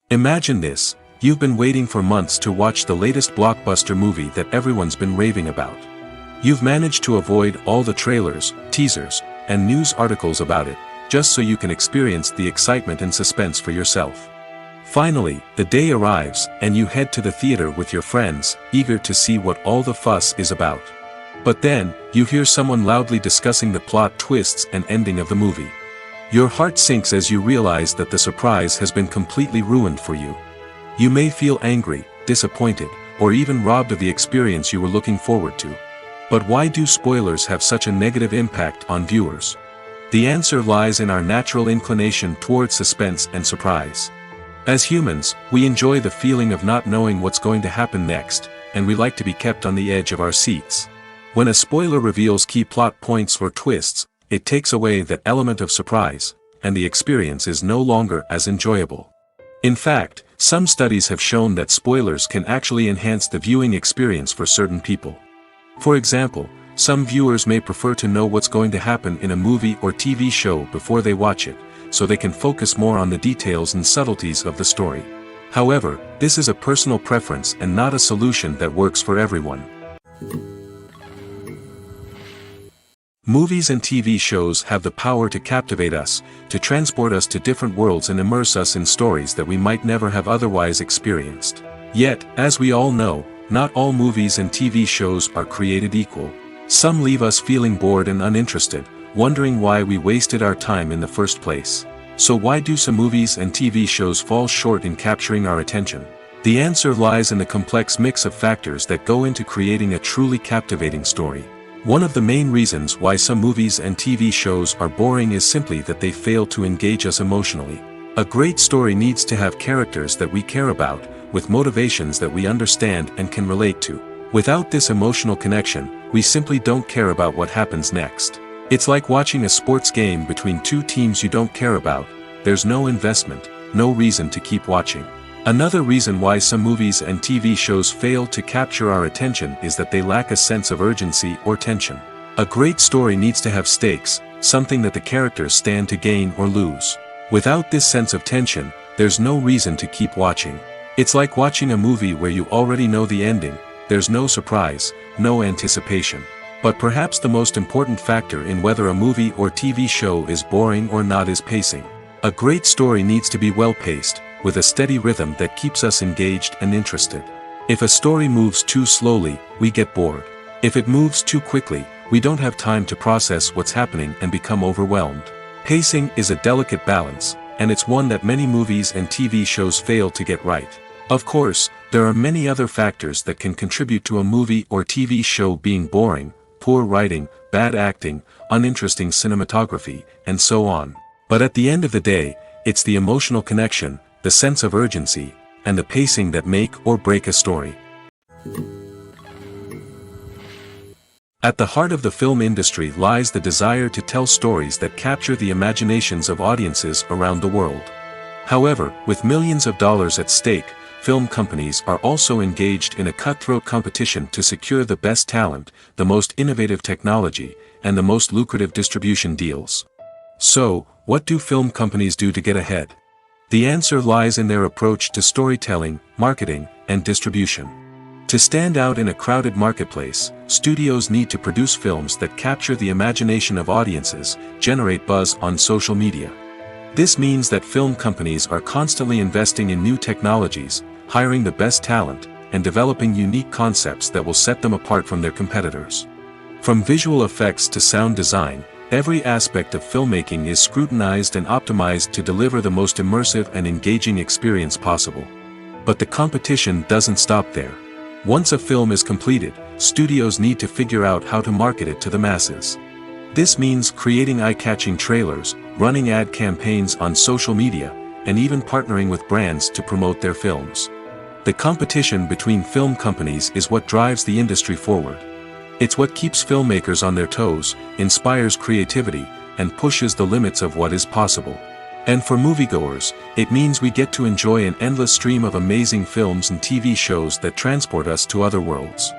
Imagine this: you've been waiting for months to watch the latest blockbuster movie that everyone's been raving about. You've managed to avoid all the trailers, teasers, and news articles about it, just so you can experience the excitement and suspense for yourself. Finally, the day arrives, and you head to the theater with your friends, eager to see what all the fuss is about. But then, you hear someone loudly discussing the plot twists and ending of the movie. Your heart sinks as you realize that the surprise has been completely ruined for you. You may feel angry, disappointed, or even robbed of the experience you were looking forward to. But why do spoilers have such a negative impact on viewers? The answer lies in our natural inclination towards suspense and surprise. As humans, we enjoy the feeling of not knowing what's going to happen next, and we like to be kept on the edge of our seats. When a spoiler reveals key plot points or twists, it takes away that element of surprise, and the experience is no longer as enjoyable. In fact, some studies have shown that spoilers can actually enhance the viewing experience for certain people. For example, some viewers may prefer to know what's going to happen in a movie or TV show before they watch it, so they can focus more on the details and subtleties of the story. However, this is a personal preference and not a solution that works for everyone. Movies and TV shows have the power to captivate us, to transport us to different worlds and immerse us in stories that we might never have otherwise experienced. Yet, as we all know, not all movies and TV shows are created equal. Some leave us feeling bored and uninterested, wondering why we wasted our time in the first place. So why do some movies and TV shows fall short in capturing our attention? The answer lies in the complex mix of factors that go into creating a truly captivating story. One of the main reasons why some movies and TV shows are boring is simply that they fail to engage us emotionally. A great story needs to have characters that we care about, with motivations that we understand and can relate to. Without this emotional connection, we simply don't care about what happens next. It's like watching a sports game between two teams you don't care about. There's no investment, no reason to keep watching. Another reason why some movies and TV shows fail to capture our attention is that they lack a sense of urgency or tension. A great story needs to have stakes, something that the characters stand to gain or lose. Without this sense of tension, there's no reason to keep watching. It's like watching a movie where you already know the ending. There's no surprise, no anticipation. But perhaps the most important factor in whether a movie or TV show is boring or not is pacing. A great story needs to be well-paced, with a steady rhythm that keeps us engaged and interested. If a story moves too slowly, we get bored. If it moves too quickly, we don't have time to process what's happening and become overwhelmed. Pacing is a delicate balance, and it's one that many movies and TV shows fail to get right. Of course, there are many other factors that can contribute to a movie or TV show being boring: poor writing, bad acting, uninteresting cinematography, and so on. But at the end of the day, it's the emotional connection, the sense of urgency, and the pacing that make or break a story. At the heart of the film industry lies the desire to tell stories that capture the imaginations of audiences around the world. However, with millions of dollars at stake, film companies are also engaged in a cutthroat competition to secure the best talent, the most innovative technology, and the most lucrative distribution deals. So, what do film companies do to get ahead? The answer lies in their approach to storytelling, marketing, and distribution. To stand out in a crowded marketplace, studios need to produce films that capture the imagination of audiences, generate buzz on social media. This means that film companies are constantly investing in new technologies, hiring the best talent, and developing unique concepts that will set them apart from their competitors. From visual effects to sound design, every aspect of filmmaking is scrutinized and optimized to deliver the most immersive and engaging experience possible. But the competition doesn't stop there. Once a film is completed, studios need to figure out how to market it to the masses. This means creating eye-catching trailers, running ad campaigns on social media, and even partnering with brands to promote their films. The competition between film companies is what drives the industry forward. It's what keeps filmmakers on their toes, inspires creativity, and pushes the limits of what is possible. And for moviegoers, it means we get to enjoy an endless stream of amazing films and TV shows that transport us to other worlds.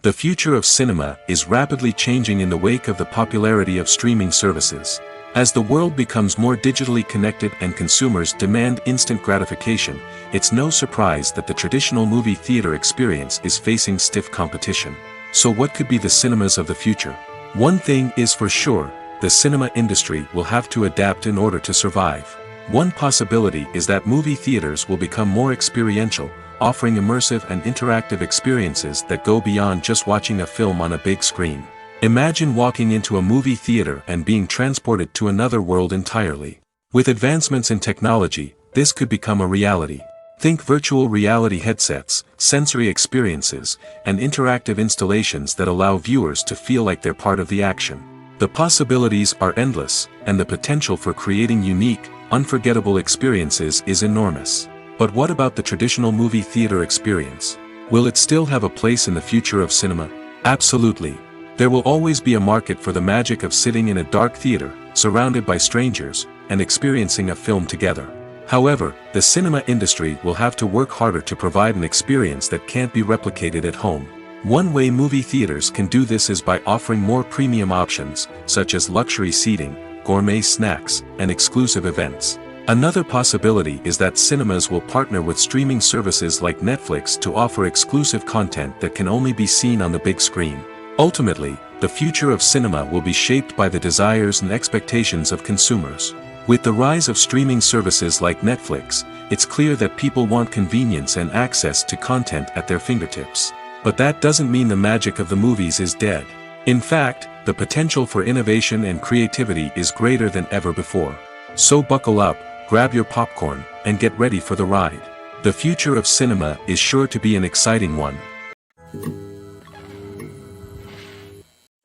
The future of cinema is rapidly changing in the wake of the popularity of streaming services. As the world becomes more digitally connected and consumers demand instant gratification, it's no surprise that the traditional movie theater experience is facing stiff competition. So what could be the cinemas of the future? One thing is for sure: the cinema industry will have to adapt in order to survive. One possibility is that movie theaters will become more experiential, offering immersive and interactive experiences that go beyond just watching a film on a big screen. Imagine walking into a movie theater and being transported to another world entirely. With advancements in technology, this could become a reality. Think virtual reality headsets, sensory experiences, and interactive installations that allow viewers to feel like they're part of the action. The possibilities are endless, and the potential for creating unique, unforgettable experiences is enormous. But what about the traditional movie theater experience? Will it still have a place in the future of cinema? Absolutely. There will always be a market for the magic of sitting in a dark theater, surrounded by strangers, and experiencing a film together. However, the cinema industry will have to work harder to provide an experience that can't be replicated at home. One way movie theaters can do this is by offering more premium options, such as luxury seating, gourmet snacks, and exclusive events. Another possibility is that cinemas will partner with streaming services like Netflix to offer exclusive content that can only be seen on the big screen. Ultimately, the future of cinema will be shaped by the desires and expectations of consumers. With the rise of streaming services like Netflix, it's clear that people want convenience and access to content at their fingertips. But that doesn't mean the magic of the movies is dead. In fact, the potential for innovation and creativity is greater than ever before. So buckle up, grab your popcorn, and get ready for the ride. The future of cinema is sure to be an exciting one.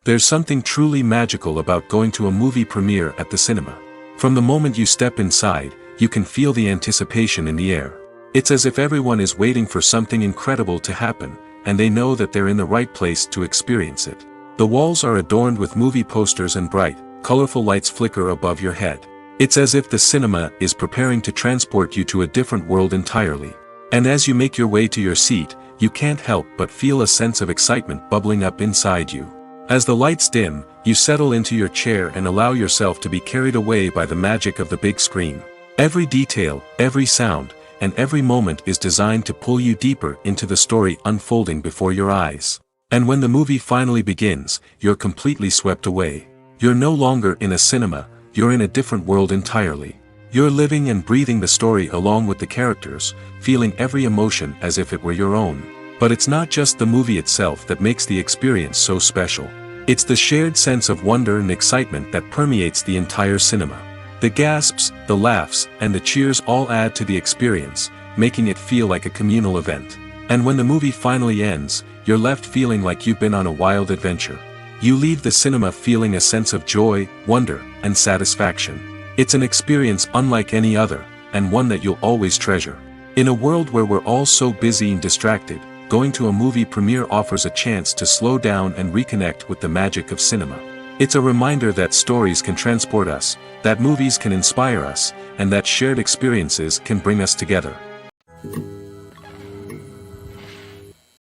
There's something truly magical about going to a movie premiere at the cinema. From the moment you step inside, you can feel the anticipation in the air. It's as if everyone is waiting for something incredible to happen, and they know that they're in the right place to experience it. The walls are adorned with movie posters and bright, colorful lights flicker above your head. It's as if the cinema is preparing to transport you to a different world entirely. And as you make your way to your seat, you can't help but feel a sense of excitement bubbling up inside you. As the lights dim, you settle into your chair and allow yourself to be carried away by the magic of the big screen. Every detail, every sound, and every moment is designed to pull you deeper into the story unfolding before your eyes. And when the movie finally begins, you're completely swept away. You're no longer in a cinema, you're in a different world entirely. You're living and breathing the story along with the characters, feeling every emotion as if it were your own. But it's not just the movie itself that makes the experience so special. It's the shared sense of wonder and excitement that permeates the entire cinema. The gasps, the laughs, and the cheers all add to the experience, making it feel like a communal event. And when the movie finally ends, you're left feeling like you've been on a wild adventure. You leave the cinema feeling a sense of joy, wonder, and satisfaction. It's an experience unlike any other, and one that you'll always treasure. In a world where we're all so busy and distracted, going to a movie premiere offers a chance to slow down and reconnect with the magic of cinema. It's a reminder that stories can transport us, that movies can inspire us, and that shared experiences can bring us together.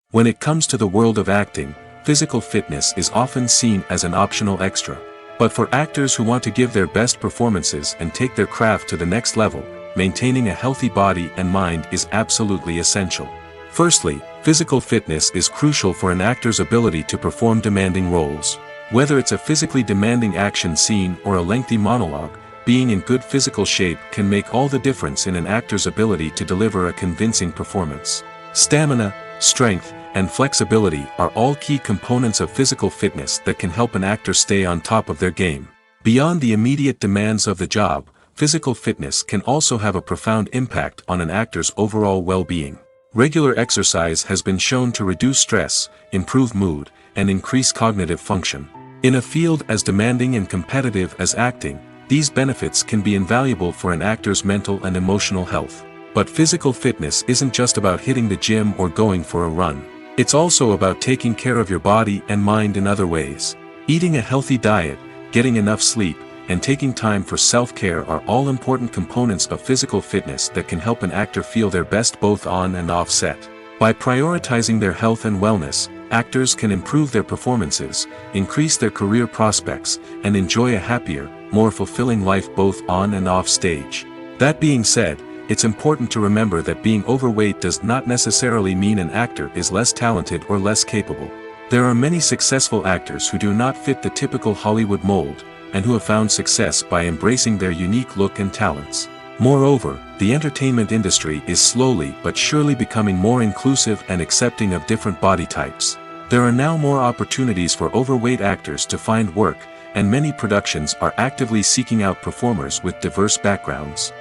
When it comes to the world of acting, physical fitness is often seen as an optional extra. But for actors who want to give their best performances and take their craft to the next level, maintaining a healthy body and mind is absolutely essential. Firstly, physical fitness is crucial for an actor's ability to perform demanding roles. Whether it's a physically demanding action scene or a lengthy monologue, being in good physical shape can make all the difference in an actor's ability to deliver a convincing performance. Stamina, strength, and flexibility are all key components of physical fitness that can help an actor stay on top of their game. Beyond the immediate demands of the job, physical fitness can also have a profound impact on an actor's overall well-being. Regular exercise has been shown to reduce stress, improve mood, and increase cognitive function. In a field as demanding and competitive as acting, these benefits can be invaluable for an actor's mental and emotional health. But physical fitness isn't just about hitting the gym or going for a run. It's also about taking care of your body and mind in other ways. Eating a healthy diet, getting enough sleep, and taking time for self-care are all important components of physical fitness that can help an actor feel their best both on and off set. By prioritizing their health and wellness, actors can improve their performances, increase their career prospects, and enjoy a happier, more fulfilling life both on and off stage. That being said, it's important to remember that being overweight does not necessarily mean an actor is less talented or less capable. There are many successful actors who do not fit the typical Hollywood mold, and who have found success by embracing their unique look and talents. Moreover, the entertainment industry is slowly but surely becoming more inclusive and accepting of different body types. There are now more opportunities for overweight actors to find work, and many productions are actively seeking out performers with diverse backgrounds.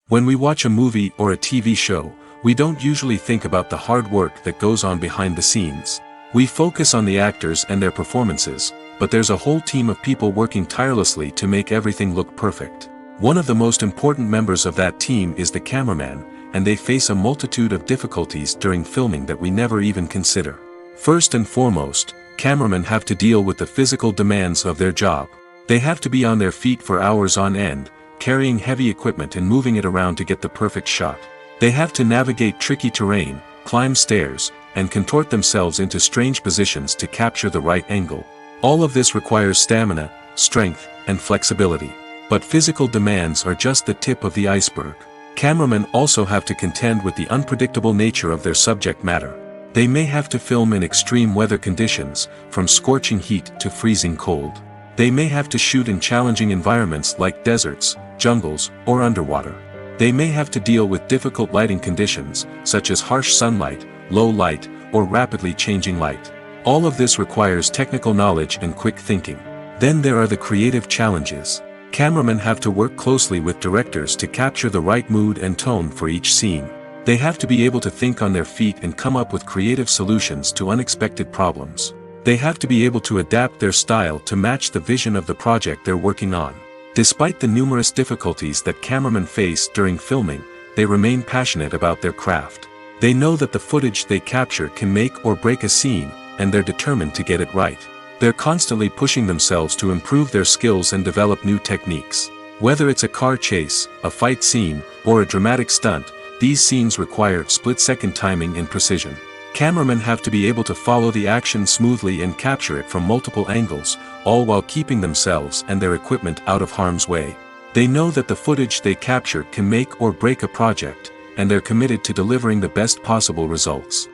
When we watch a movie or a TV show, we don't usually think about the hard work that goes on behind the scenes. We focus on the actors and their performances, but there's a whole team of people working tirelessly to make everything look perfect. One of the most important members of that team is the cameraman, and they face a multitude of difficulties during filming that we never even consider. First and foremost, cameramen have to deal with the physical demands of their job. They have to be on their feet for hours on end, carrying heavy equipment and moving it around to get the perfect shot. They have to navigate tricky terrain, climb stairs, and contort themselves into strange positions to capture the right angle. All of this requires stamina, strength, and flexibility. But physical demands are just the tip of the iceberg. Cameramen also have to contend with the unpredictable nature of their subject matter. They may have to film in extreme weather conditions, from scorching heat to freezing cold. They may have to shoot in challenging environments like deserts, jungles, or underwater. They may have to deal with difficult lighting conditions, such as harsh sunlight, low light, or rapidly changing light. All of this requires technical knowledge and quick thinking. Then there are the creative challenges. Cameramen have to work closely with directors to capture the right mood and tone for each scene. They have to be able to think on their feet and come up with creative solutions to unexpected problems. They have to be able to adapt their style to match the vision of the project they're working on. Despite the numerous difficulties that cameramen face during filming, they remain passionate about their craft. They know that the footage they capture can make or break a scene, and they're determined to get it right. They're constantly pushing themselves to improve their skills and develop new techniques. Whether it's a car chase, a fight scene, or a dramatic stunt, these scenes require split-second timing and precision. Cameramen have to be able to follow the action smoothly and capture it from multiple angles, all while keeping themselves and their equipment out of harm's way. They know that the footage they capture can make or break a project, and they're committed to delivering the best possible results.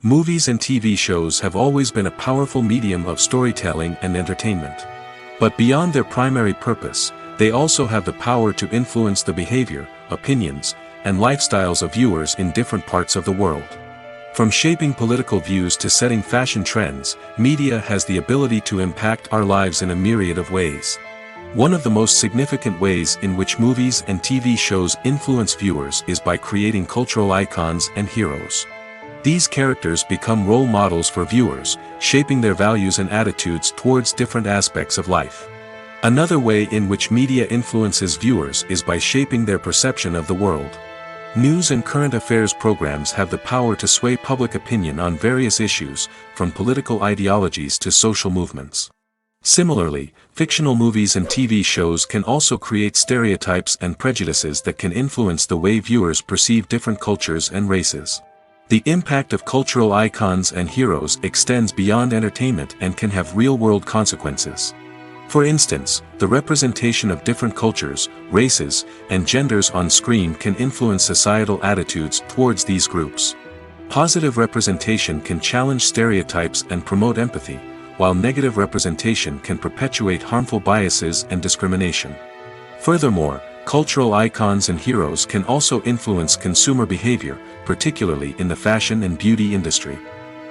Movies and TV shows have always been a powerful medium of storytelling and entertainment. But beyond their primary purpose, they also have the power to influence the behavior, opinions, and lifestyles of viewers in different parts of the world. From shaping political views to setting fashion trends, media has the ability to impact our lives in a myriad of ways. One of the most significant ways in which movies and TV shows influence viewers is by creating cultural icons and heroes. These characters become role models for viewers, shaping their values and attitudes towards different aspects of life. Another way in which media influences viewers is by shaping their perception of the world. News and current affairs programs have the power to sway public opinion on various issues, from political ideologies to social movements. Similarly, fictional movies and TV shows can also create stereotypes and prejudices that can influence the way viewers perceive different cultures and races. The impact of cultural icons and heroes extends beyond entertainment and can have real-world consequences. For instance, the representation of different cultures, races, and genders on screen can influence societal attitudes towards these groups. Positive representation can challenge stereotypes and promote empathy, while negative representation can perpetuate harmful biases and discrimination. Furthermore, cultural icons and heroes can also influence consumer behavior, particularly in the fashion and beauty industry.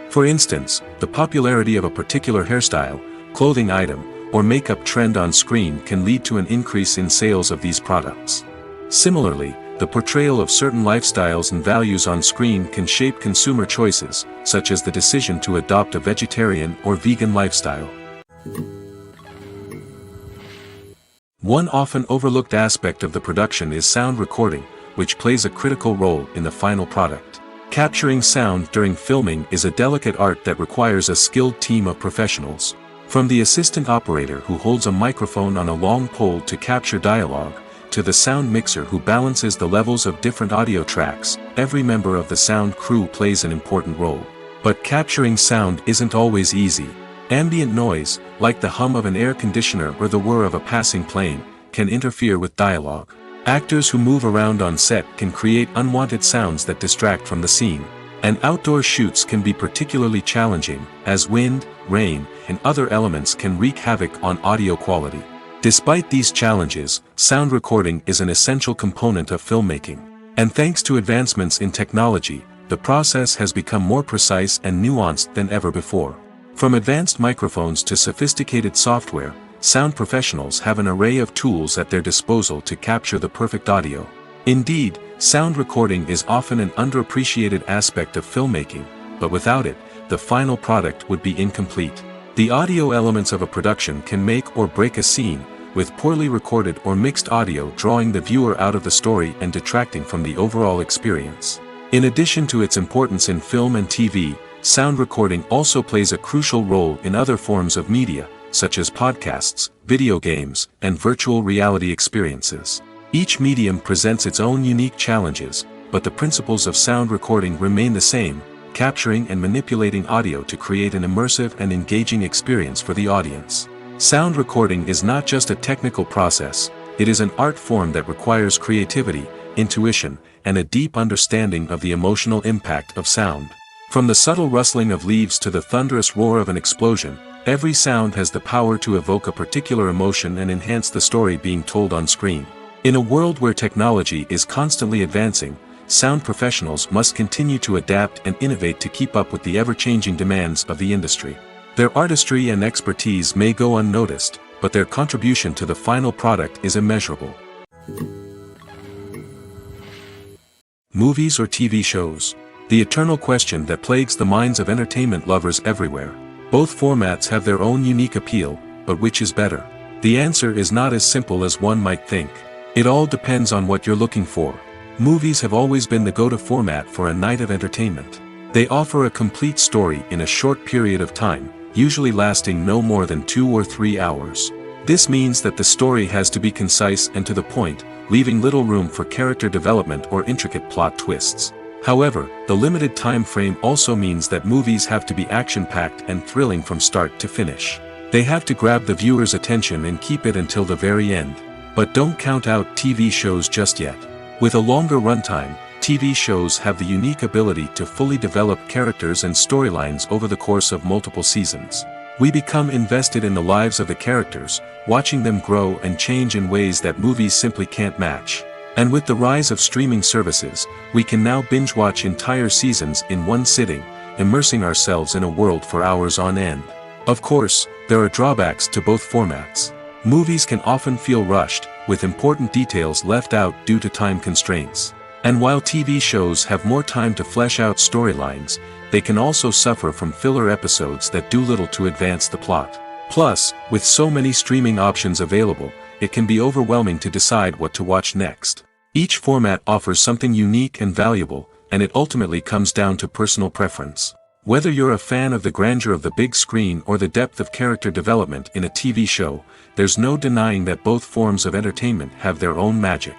For instance, the popularity of a particular hairstyle, clothing item, or makeup trend on screen can lead to an increase in sales of these products. Similarly, the portrayal of certain lifestyles and values on screen can shape consumer choices, such as the decision to adopt a vegetarian or vegan lifestyle. One often overlooked aspect of the production is sound recording, which plays a critical role in the final product. Capturing sound during filming is a delicate art that requires a skilled team of professionals. From the assistant operator who holds a microphone on a long pole to capture dialogue, to the sound mixer who balances the levels of different audio tracks, every member of the sound crew plays an important role. But capturing sound isn't always easy. Ambient noise, like the hum of an air conditioner or the whir of a passing plane, can interfere with dialogue. Actors who move around on set can create unwanted sounds that distract from the scene. And outdoor shoots can be particularly challenging, as wind, rain, and other elements can wreak havoc on audio quality. Despite these challenges, sound recording is an essential component of filmmaking. And thanks to advancements in technology, the process has become more precise and nuanced than ever before. From advanced microphones to sophisticated software, sound professionals have an array of tools at their disposal to capture the perfect audio. Indeed, sound recording is often an underappreciated aspect of filmmaking, but without it, the final product would be incomplete. The audio elements of a production can make or break a scene, with poorly recorded or mixed audio drawing the viewer out of the story and detracting from the overall experience. In addition to its importance in film and TV, sound recording also plays a crucial role in other forms of media, such as podcasts, video games, and virtual reality experiences. Each medium presents its own unique challenges, but the principles of sound recording remain the same, capturing and manipulating audio to create an immersive and engaging experience for the audience. Sound recording is not just a technical process, it is an art form that requires creativity, intuition, and a deep understanding of the emotional impact of sound. From the subtle rustling of leaves to the thunderous roar of an explosion, every sound has the power to evoke a particular emotion and enhance the story being told on screen. In a world where technology is constantly advancing, sound professionals must continue to adapt and innovate to keep up with the ever-changing demands of the industry. Their artistry and expertise may go unnoticed, but their contribution to the final product is immeasurable. Movies or TV shows? The eternal question that plagues the minds of entertainment lovers everywhere. Both formats have their own unique appeal, but which is better? The answer is not as simple as one might think. It all depends on what you're looking for. Movies have always been the go-to format for a night of entertainment. They offer a complete story in a short period of time, usually lasting no more than 2 or 3 hours. This means that the story has to be concise and to the point, leaving little room for character development or intricate plot twists. However, the limited time frame also means that movies have to be action-packed and thrilling from start to finish. They have to grab the viewer's attention and keep it until the very end. But don't count out TV shows just yet. With a longer runtime, TV shows have the unique ability to fully develop characters and storylines over the course of multiple seasons. We become invested in the lives of the characters, watching them grow and change in ways that movies simply can't match. And with the rise of streaming services, we can now binge-watch entire seasons in one sitting, immersing ourselves in a world for hours on end. Of course, there are drawbacks to both formats. Movies can often feel rushed, with important details left out due to time constraints. And while TV shows have more time to flesh out storylines, they can also suffer from filler episodes that do little to advance the plot. Plus, with so many streaming options available, it can be overwhelming to decide what to watch next. Each format offers something unique and valuable, and it ultimately comes down to personal preference. Whether you're a fan of the grandeur of the big screen or the depth of character development in a TV show, there's no denying that both forms of entertainment have their own magic.